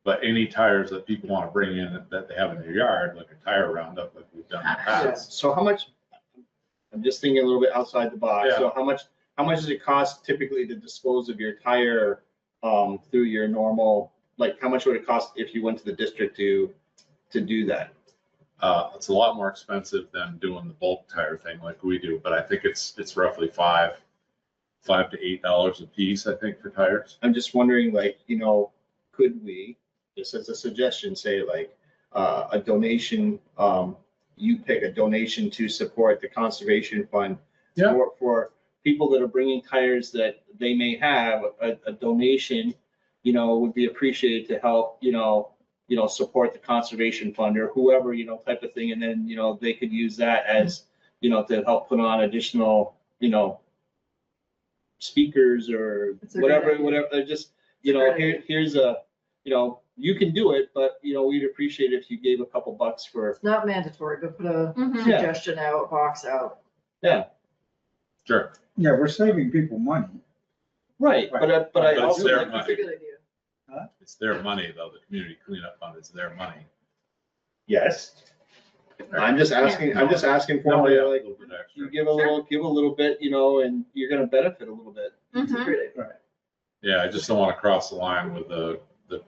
But any tires that people want to bring in that they have in their yard, like a tire roundup, like we've done in the past. So how much, I'm just thinking a little bit outside the box, Yeah. so how much does it cost typically to dispose of your tire through your normal, like, how much would it cost if you went to the district to do that? It's a lot more expensive than doing the bulk tire thing like we do, but I think it's roughly $5 to $8 a piece, I think, for tires. I'm just wondering, like, could we, just as a suggestion, say like a donation, you pick a donation to support the conservation fund Yeah. for people that are bringing tires that they may have, a donation, would be appreciated to help, support the conservation fund or whoever, type of thing. And then, they could use that as, to help put on additional, speakers or That's a great whatever, idea. they're just, It's a great here's a, you can do it, but, we'd appreciate if you gave a couple bucks for, It's not mandatory, but put a Mhm. suggestion out, box out. yeah, Sure. Yeah, we're saving people money. right. But I But it's also their like, That's a good idea. It's their money, though. The community cleanup fund is their money. yes. I'm just asking for, No, yeah, a like, little bit extra. you give a little bit, and you're gonna benefit a little bit. It's a Mhm. great idea. Yeah, I just don't want to cross the line with the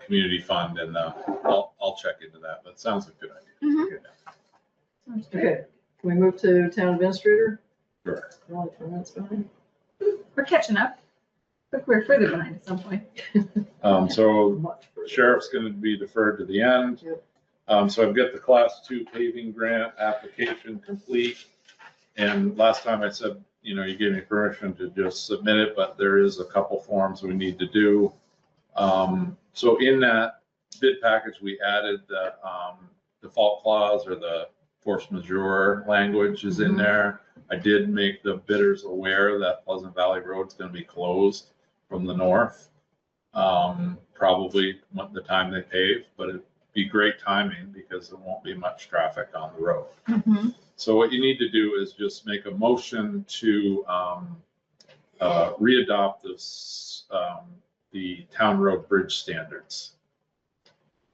community fund and I'll check into that, but it sounds like a good idea. Mhm. Okay, can we move to town administrator? Sure. We're only 4 minutes behind. We're catching up, but we're further behind at some point. So Much further. sheriff's going to be deferred to the end. Yep. So I've got the class 2 paving grant application complete. And last time I said, you gave me permission to just submit it, but there is a couple forms we need to do. So in that bid package, we added the default clause or the force majeure language is in there. I did make the bidders aware that Pleasant Valley Road is going to be closed from the north. Probably the time they pave, but it'd be great timing because there won't be much traffic on the road. Mhm. So what you need to do is just make a motion to readopt this, the town road bridge standards,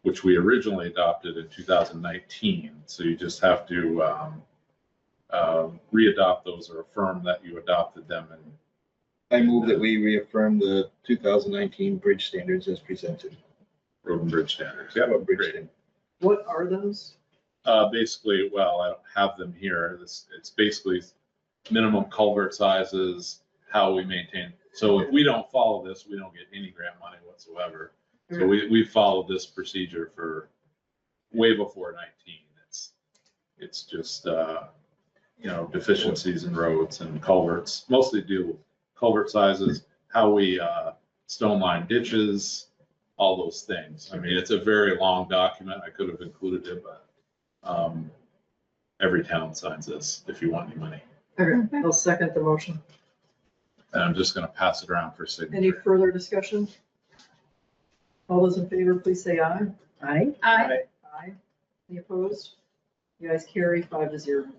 which we originally adopted in 2019. So you just have to readopt those or affirm that you adopted them. And I move that we reaffirm the 2019 bridge standards as presented. road and bridge standards. Yeah, What bridge great. standard? What are those? Basically, well, I don't have them here. It's basically minimum culvert sizes, how we maintain. So if we don't follow this, we don't get any grant money whatsoever. So we followed this procedure for way before 19. It's just, deficiencies in roads and culverts, mostly deal with culvert sizes, how we stone line ditches, all those things. I mean, it's a very long document. I could have included it, but every town signs this if you want any money. Okay, I'll second the motion. And I'm just gonna pass it around for Any signature. further discussion? All those in favor, please say aye. Aye. I, Aye. Any opposed? You guys carry 5-0.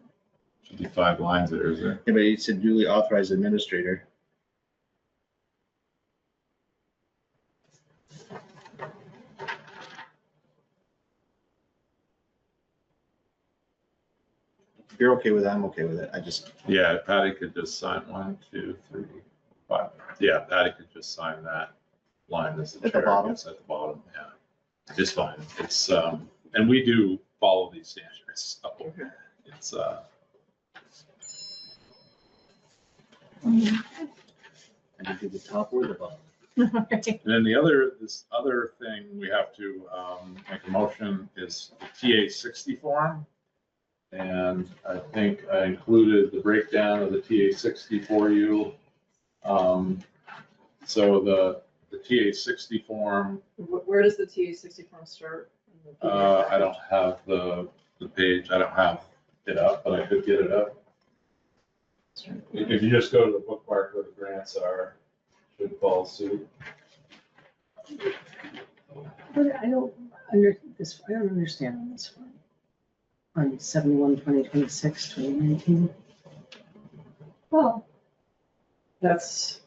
Should be 5 lines there, is there? Yeah, but it's a duly authorized administrator. If you're okay with that, I'm okay with it. I just, Yeah, Patty could just sign 1, 2, 3, 5. Yeah, Patty could just sign that line as the At the chair. bottom? Yes, at the bottom, yeah. It's fine. It's, and we do follow these standards. So it's, And you do the top or the bottom. and then this other thing we have to make a motion is the TA 60 form. And I think I included the breakdown of the TA 60 for you. So the TA 60 form, Where does the TA 60 form start? I don't have the page, I don't have it up, but I could get it up. If you just go to the bookmark where the grants are, should follow suit. But I don't understand on this one. On 7/1/2026, 2019. Well, that's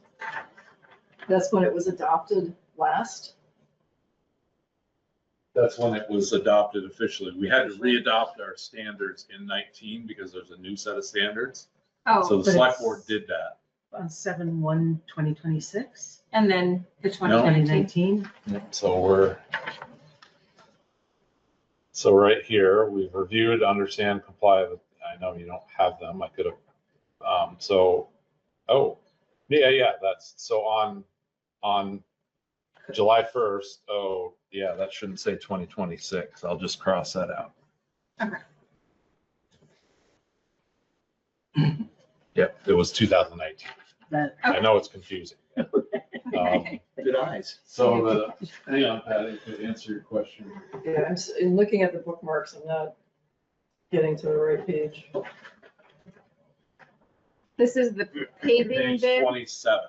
when it was adopted last. That's when it was adopted officially. We had to re-adopt our standards in 19 because there's a new set of standards. Oh, So the but select it's- board did that. On 7/1/2026, and then the No. 2019. 2019. So right here, we've reviewed, understand, comply with, I know you don't have them, I could have, that's, so on July 1st, that shouldn't say 2026, I'll just cross that out. Okay. Yep, it was 2019. I know it's confusing. Good eyes. So hang on, Patty, to answer your question. Yeah, in looking at the bookmarks, I'm not getting to the right page. This is the paving Page bid. 27,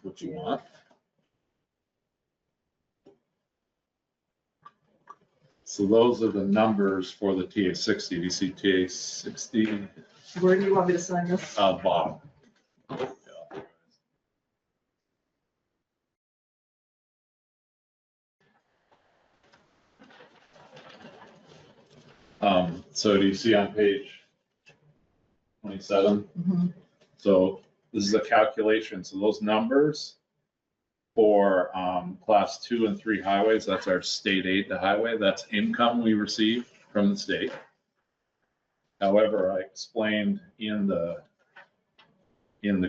what you want. So those are the numbers for the TA 60. Do you see TA 60? Where do you want me to sign this? Bottom. So do you see on page 27? Mhm. So this is a calculation. So those numbers for class 2 and 3 highways, that's our state aid to highway. That's income we receive from the state. However, I explained in the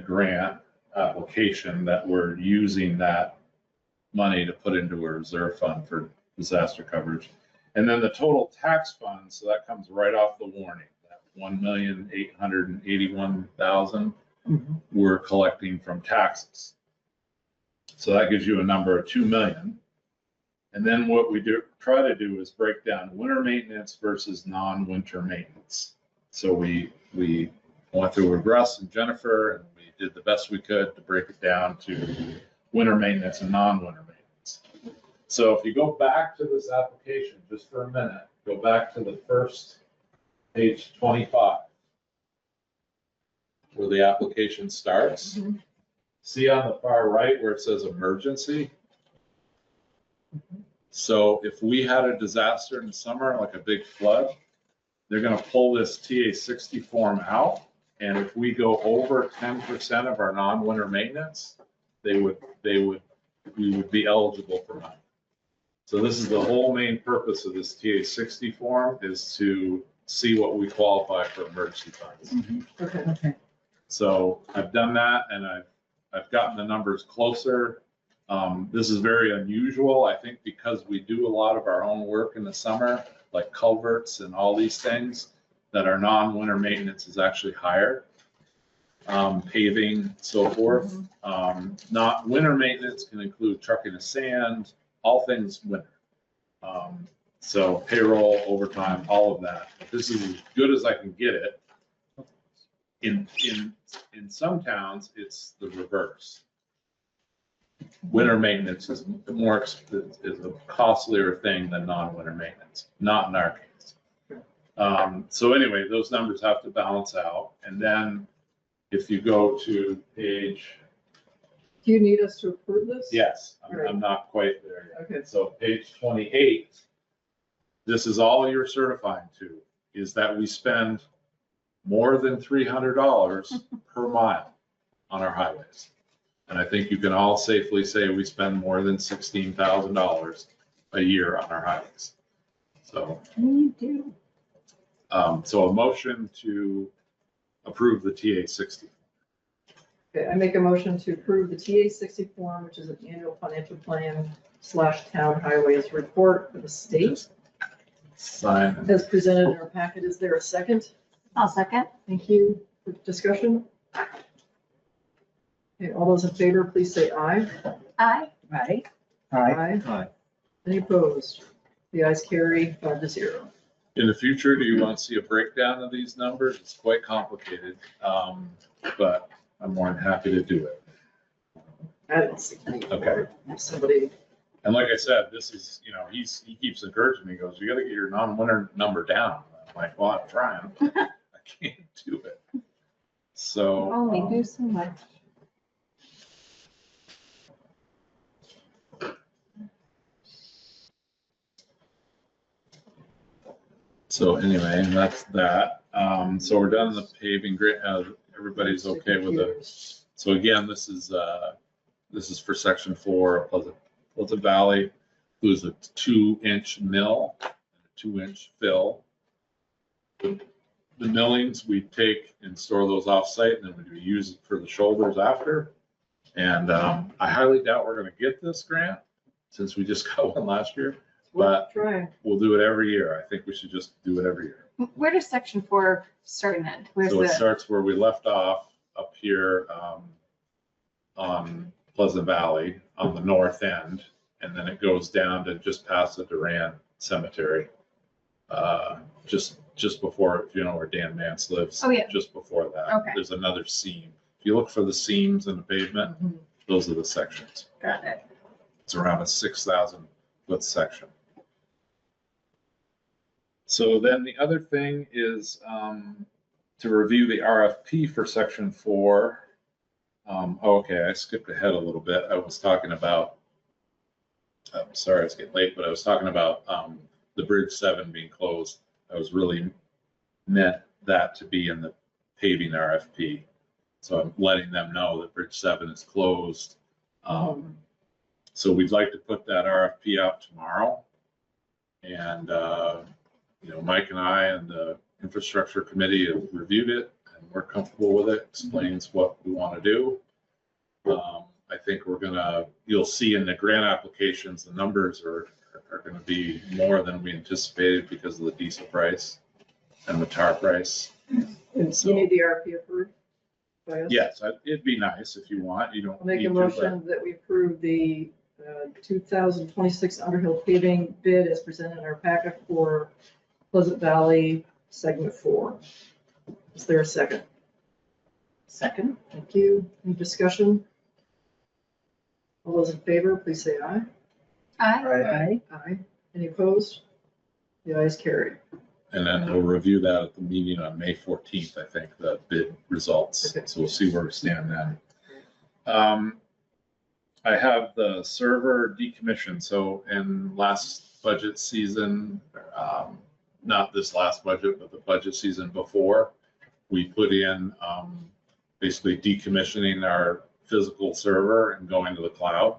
grant application that we're using that money to put into a reserve fund for disaster coverage. And then the total tax fund, so that comes right off the warning, that 1,881,000 we're collecting from taxes. So that gives you a number of 2 million. And then what we try to do is break down winter maintenance versus non-winter maintenance. So we went through with Russ and Jennifer, and we did the best we could to break it down to winter maintenance and non-winter maintenance. So if you go back to this application, just for a minute, go back to the first page 25, where the application starts. See on the far right where it says emergency? So if we had a disaster in the summer, like a big flood, they're gonna pull this TA 60 form out. And if we go over 10% of our non-winter maintenance, we would be eligible for money. So this is the whole main purpose of this TA 60 form, is to see what we qualify for emergency funds. Okay. So I've done that, and I've gotten the numbers closer. This is very unusual, I think, because we do a lot of our own work in the summer, like culverts and all these things, that our non-winter maintenance is actually higher. Paving, so forth. Not winter maintenance can include trucking of sand, all things winter. So payroll, overtime, all of that. This is as good as I can get it. In some towns, it's the reverse. Winter maintenance is a costlier thing than non-winter maintenance, not in our case. So anyway, those numbers have to balance out. And then if you go to page, Do you need us to approve this? yes, Right. I'm not quite there yet. Okay. So page 28, this is all you're certifying to, is that we spend more than $300 per mile on our highways. And I think you can all safely say we spend more than $16,000 a year on our highways. So, You do. so a motion to approve the TA 60. Okay, I make a motion to approve the TA 60 form, which is an annual financial plan / town highways report for the state. Sign. As presented in our packet, is there a second? I'll second. Thank you. For discussion? Okay, all those in favor, please say aye. Aye. Right? Aye. Aye. Any opposed? The ayes carry 5-0. In the future, do you want to see a breakdown of these numbers? It's quite complicated, but I'm more than happy to do it. I didn't see any. Okay. If somebody, And like I said, this is, you know, he keeps encouraging me, he goes, you gotta get your non-winner number down. I'm like, well, I'm trying. I can't do it. So. Only do so much. So anyway, that's that. So we're done the paving, everybody's okay with it. So again, this is for section 4, Pleasant Valley, who's a 2-inch mill, and a 2-inch fill. The millings we take and store those off-site, and then we use it for the shoulders after. And I highly doubt we're gonna get this grant, since we just got one last year. But try. we'll do it every year. I think we should just do it every year. Where does section 4 start and end? Where's So it the, starts where we left off up here on Pleasant Valley on the north end, and then it goes down to just past the Duran Cemetery. Just before, if you know where Dan Mance lives. Oh, yeah. Just before that. Okay. There's another seam. If you look for the seams in the pavement, those are the sections. got it. It's around a 6,000-foot section. So then the other thing is to review the RFP for section 4. Okay, I skipped ahead a little bit. I was talking about, I'm sorry, I was getting late, but I was talking about the Bridge 7 being closed. I was really meant that to be in the paving RFP. So I'm letting them know that Bridge 7 is closed. So we'd like to put that RFP out tomorrow. And you know, Mike and I and the infrastructure committee have reviewed it, and we're comfortable with it. Explains what we want to do. I think you'll see in the grant applications, the numbers are going to be more than we anticipated because of the diesel price and the tar price. And So- you need the RFP approved by us? Yes, it'd be nice if you want. You don't I'll make need a to, motion that we approve the 2026 Underhill paving bid as presented in our packet for Pleasant Valley segment 4. Is there a second? Second. Thank you. Any discussion? All those in favor, please say aye. Aye. Aye. Aye. Any opposed? The ayes carried. and then we'll review that at the meeting on May 14th, I think, the bid results. Okay. So we'll see where we stand then. I have the server decommission. So in last budget season, not this last budget, but the budget season before, we put in basically decommissioning our physical server and going to the cloud.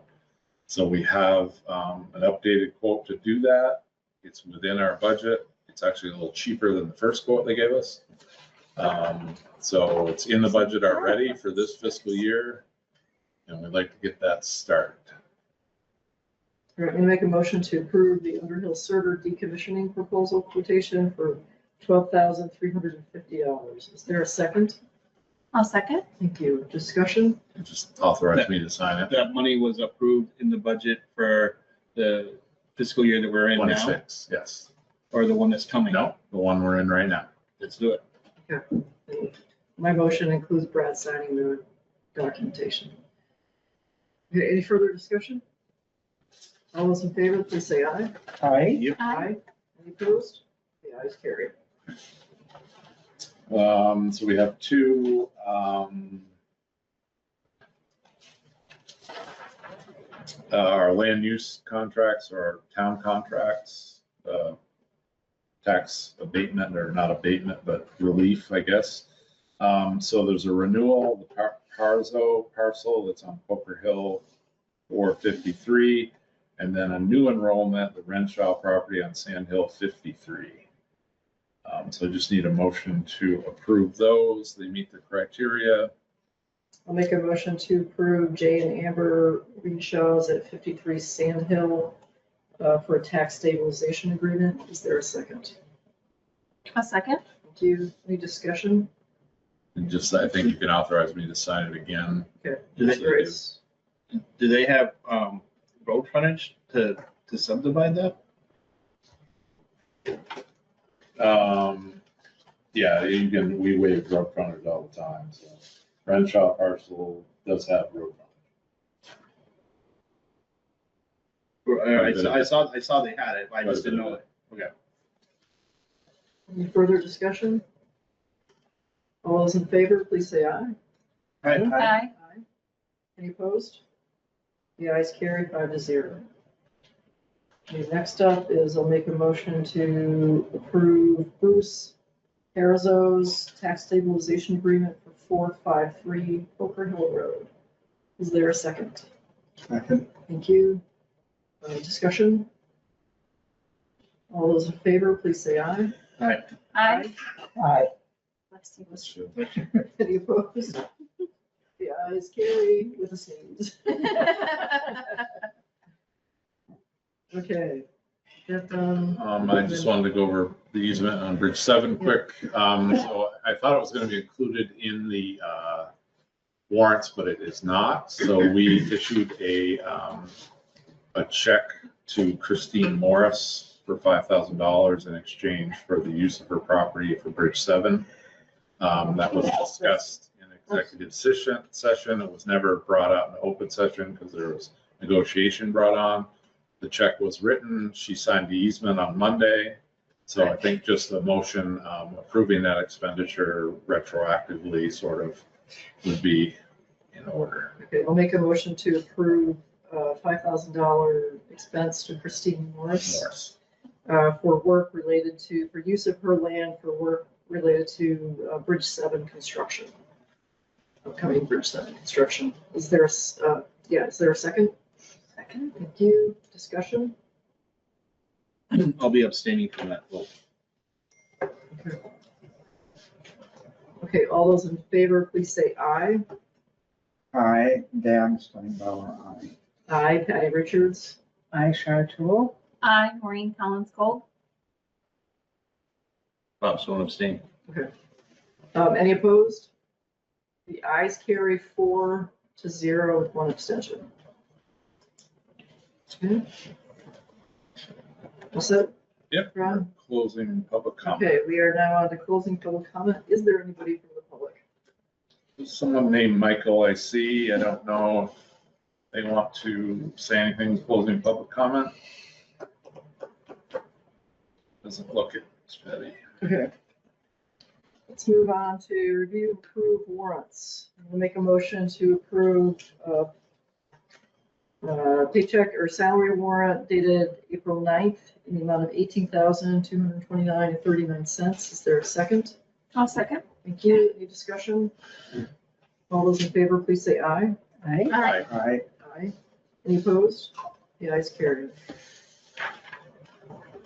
So we have an updated quote to do that. It's within our budget. It's actually a little cheaper than the first quote they gave us. So it's in the budget already for this fiscal year, and we'd like to get that started. All right, I'm gonna make a motion to approve the Underhill server decommissioning proposal quotation for $12,350. Is there a second? I'll second. Thank you. Discussion? And just authorize me to sign it. That money was approved in the budget for the fiscal year that we're in now, 26, yes. or the one that's coming? No, the one we're in right now. Let's do it. My motion includes Brad signing the documentation. Okay, any further discussion? All those in favor, please say aye. Aye. Aye. Any opposed? The ayes carry. So we have two our land use contracts or town contracts. tax abatement, or not abatement, but relief, I guess. So there's a renewal, the Parzo parcel that's on Poker Hill 453, and then a new enrollment, the Renshaw property on Sand Hill 53. So I just need a motion to approve those. They meet the criteria. I'll make a motion to approve Jay and Amber Reenshaws at 53 Sand Hill for a tax stabilization agreement. Is there a second? A second. Thank you. Any discussion? And just, I think you can authorize me to sign it again. Okay. Do they- Great. Do they have, road frontage to subdivide that? Yeah, you can, we waive road frontage all the time, so Renshaw parcel does have road frontage. I saw they had it, I just didn't know it. Okay. Any further discussion? All those in favor, please say aye. Aye. Aye. Any opposed? The ayes carry 5-0. Okay, next up is I'll make a motion to approve Bruce Parazo's tax stabilization agreement for 453 Poker Hill Road. Is there a second? Second. Thank you. Discussion? All those in favor, please say aye. Aye. Aye. Aye. Any opposed? The ayes carry with a sneeze. Okay. I just wanted to go over the easement on Bridge 7 quick. So I thought it was going to be included in the warrants, but it is not. So we issued a check to Christine Morris for $5,000 in exchange for the use of her property for Bridge 7. That was discussed in executive session. It was never brought out in open session because there was negotiation brought on. The check was written. She signed the easement on Monday. So I think just the motion approving that expenditure retroactively sort of would be in order. Okay, I'll make a motion to approve $5,000 expense to Christine Morris for work related to, for use of her land for work related to Bridge 7 construction. Upcoming Bridge 7 construction. Is there, is there a second? Second. Thank you. Discussion? I'll be abstaining from that vote. Okay, all those in favor, please say aye. Aye, Dan Steinbauer, aye. Aye, Patty Richards. Aye, Shar Tool. Aye, Maureen Collins Gold. So I'm abstaining. Okay. Any opposed? The ayes carry 4-0 with one abstention. Okay. What's that? Yep. Ron? Closing public comment. Okay, we are now on to closing public comment. Is there anybody from the public? Someone named Michael I see. I don't know if they want to say anything closing public comment. Doesn't look it. It's Patty. Okay. Let's move on to review and approve warrants. We'll make a motion to approve paycheck or salary warrant dated April 9th in the amount of $18,229.39. Is there a second? I'll second. Thank you. Any discussion? All those in favor, please say aye. Aye. Aye. Aye. Aye. Any opposed? The ayes carry.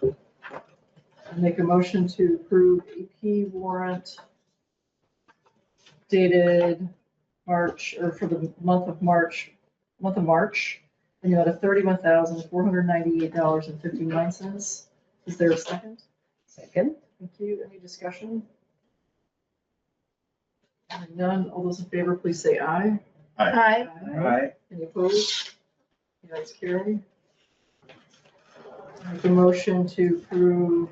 I'll make a motion to approve AP warrant dated March, or for the month of March, in the amount of $31,498.59. Is there a second? Second. Thank you. Any discussion? Hearing none. All those in favor, please say aye. Aye. Aye. Any opposed? The ayes carry. Make a motion to approve.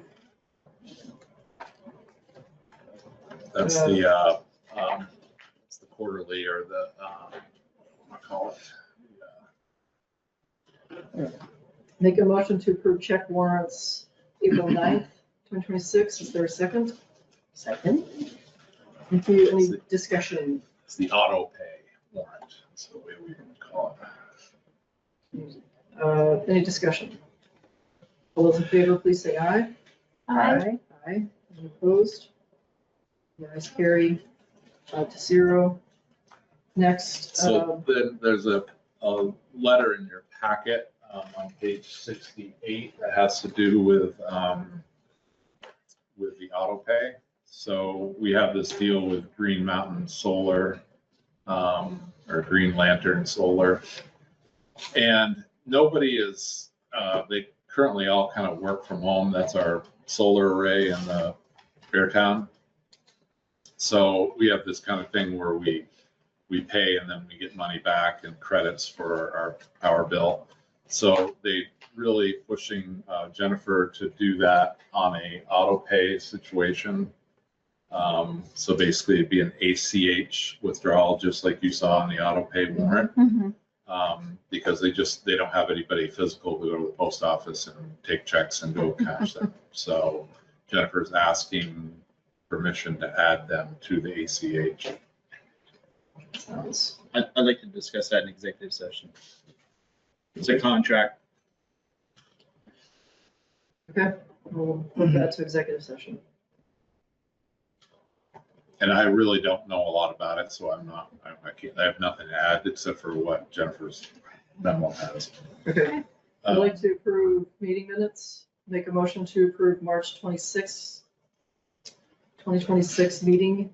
That's the quarterly or the, what do I call it? Make a motion to approve check warrants April 9th, 2026. Is there a second? Second. Thank you. Any discussion? It's the auto pay warrant. That's the way we would call it. Any discussion? All those in favor, please say aye. Aye. Aye. Any opposed? The ayes carry 5-0. Next, So then there's a letter in your packet on page 68 that has to do with the auto pay. So we have this deal with Green Mountain Solar, or Green Lantern Solar. And nobody is, they currently all kind of work from home. That's our solar array in the Beartown. So we have this kind of thing where we pay and then we get money back and credits for our power bill. So they really pushing Jennifer to do that on a auto pay situation. So basically it'd be an ACH withdrawal, just like you saw on the auto pay warrant. Because they don't have anybody physical to go to the post office and take checks and go cash them. So Jennifer's asking permission to add them to the ACH. I'd like to discuss that in executive session. It's a contract. okay, we'll move that to executive session. And I really don't know a lot about it, so I have nothing to add except for what Jennifer's memo has. Okay, I'd like to approve meeting minutes. Make a motion to approve March 26th, 2026 meeting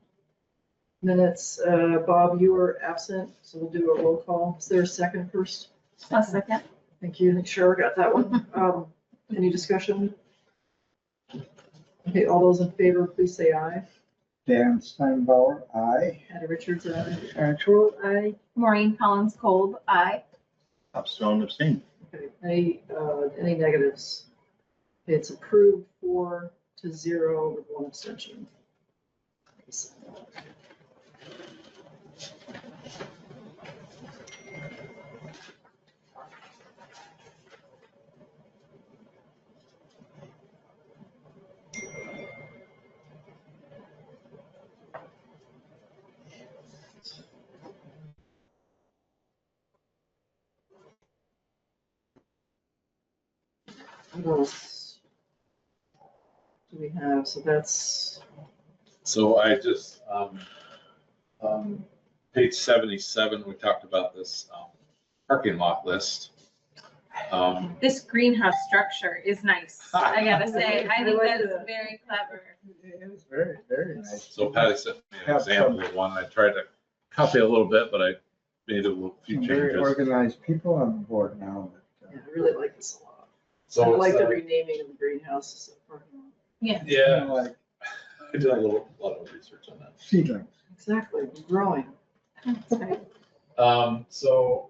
minutes. Bob, you were absent, so we'll do a roll call. Is there a second first? A second. Thank you. I think Cheryl got that one. Any discussion? Okay, all those in favor, please say aye. Dan Steinbauer, aye. Hattie Richards, aye. Sharon Tool, aye. Maureen Collins Kolb, aye. Bob Stone abstain. Okay, any negatives? It's approved 4-0 with 1 abstention. What else do we have? So that's, So I just, page 77, we talked about this parking lot list. This greenhouse structure is nice. I gotta say, I think like that is that. very clever. It was very, very nice. So Patty sent me an example of one. I tried to copy a little bit, but I made a few Very changes. organized people on the board now. yeah, I really like this a lot. So I like it's, the renaming of the greenhouses. Yeah. yeah, Like I did a lot of research on that. seedlings. Exactly, we're growing. So,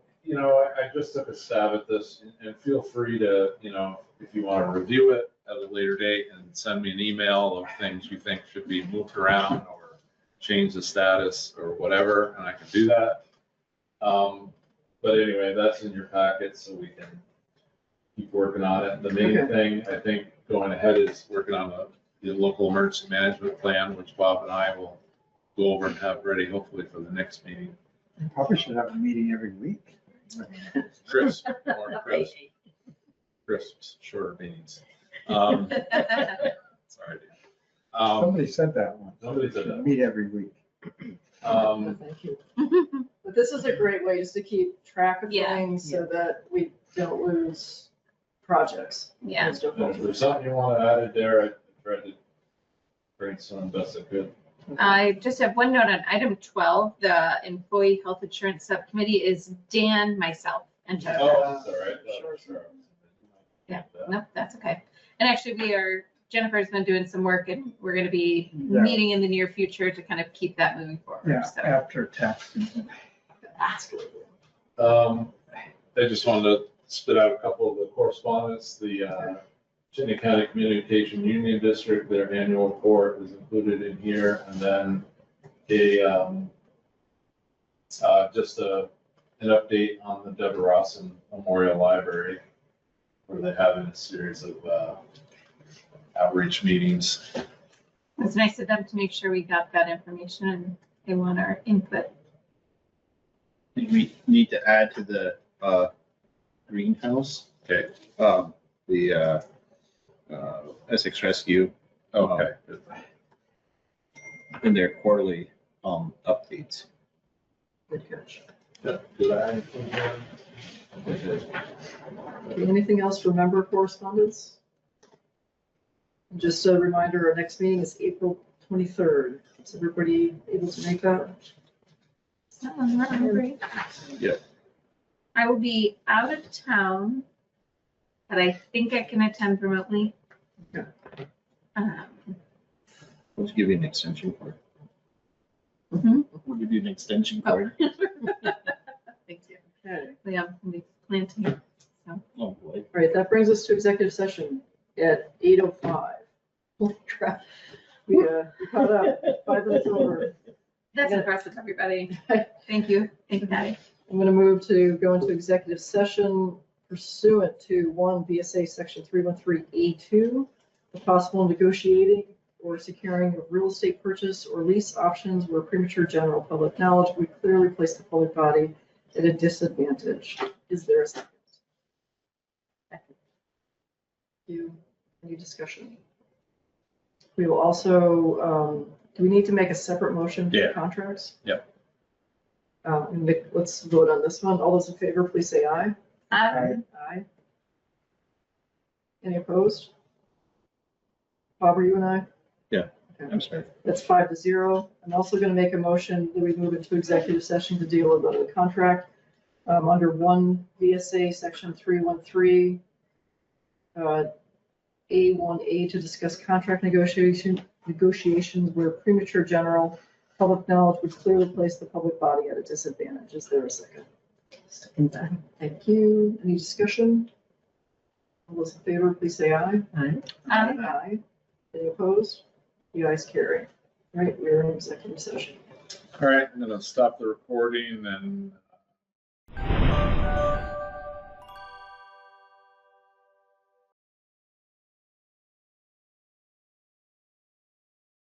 I just took a stab at this and feel free to, if you want to review it at a later date and send me an email of things you think should be moved around or change the status or whatever, and I can do that. But anyway, that's in your packet so we can keep working on it. The main thing, I think, going ahead is working on the local emergency management plan, which Bob and I will go over and have ready hopefully for the next meeting. We probably should have a meeting every week. Crisp, more crisp. Crisp, shorter meetings. Sorry. Somebody said that once. Somebody said that. Meet every week. Thank you. But this is a great way just to keep track of Yeah. things so that we don't lose projects. Yeah. As don't If there's something you want to add in there, I tried to brainstorm best I could. I just have one note on item 12, the employee health insurance subcommittee is Dan, myself, and Jennifer. Oh, that's all right. Sure. Yeah, no, that's okay. And actually Jennifer's been doing some work and we're going to be meeting in the near future to kind of keep that moving forward. Yeah, So after tax season. That's good. I just wanted to spit out a couple of the correspondence. The Chittenden County Communication Union District, their annual report is included in here, and then just an update on the Deborah Rawson Memorial Library, where they're having a series of outreach meetings. it's nice of them to make sure we got that information and they want our input. We need to add to the greenhouse. Okay. Essex Rescue Okay. in their quarterly updates. Good catch. Did I? Okay, anything else for member correspondence? And just a reminder, our next meeting is April 23rd. Is everybody able to make that? Yep. I will be out of town, but I think I can attend remotely. Okay. Let's give you an extension cord. Mhm. We'll give you an extension cord. Thank you. Okay. Yeah, we'll be planting. Oh, boy. All right, that brings us to executive session at 8:05. Holy crap. We caught up 5 minutes over. That's impressive, everybody. Thank you. Thank you, Patty. I'm going to move to go into executive session pursuant to 1 VSA Section 313A2, the possible negotiating or securing of real estate purchase or lease options where premature general public knowledge would clearly place the public body at a disadvantage. Is there a second? Any discussion? We will also, do we need to make a separate motion for Yeah. contracts? Yep. Let's vote on this one. All those in favor, please say aye. Aye. Aye. Any opposed? Bob, are you and I? Yeah. Okay. I'm sorry. That's 5-0. I'm also going to make a motion that we move into executive session to deal with the contract under 1 VSA Section 313. A1A to discuss contract negotiations where premature general public knowledge would clearly place the public body at a disadvantage. Is there a second? Thank you. Any discussion? All those in favor, please say aye. Aye. Aye. Any opposed? The ayes carry. All right, we're in executive session. All right, I'm gonna stop the recording and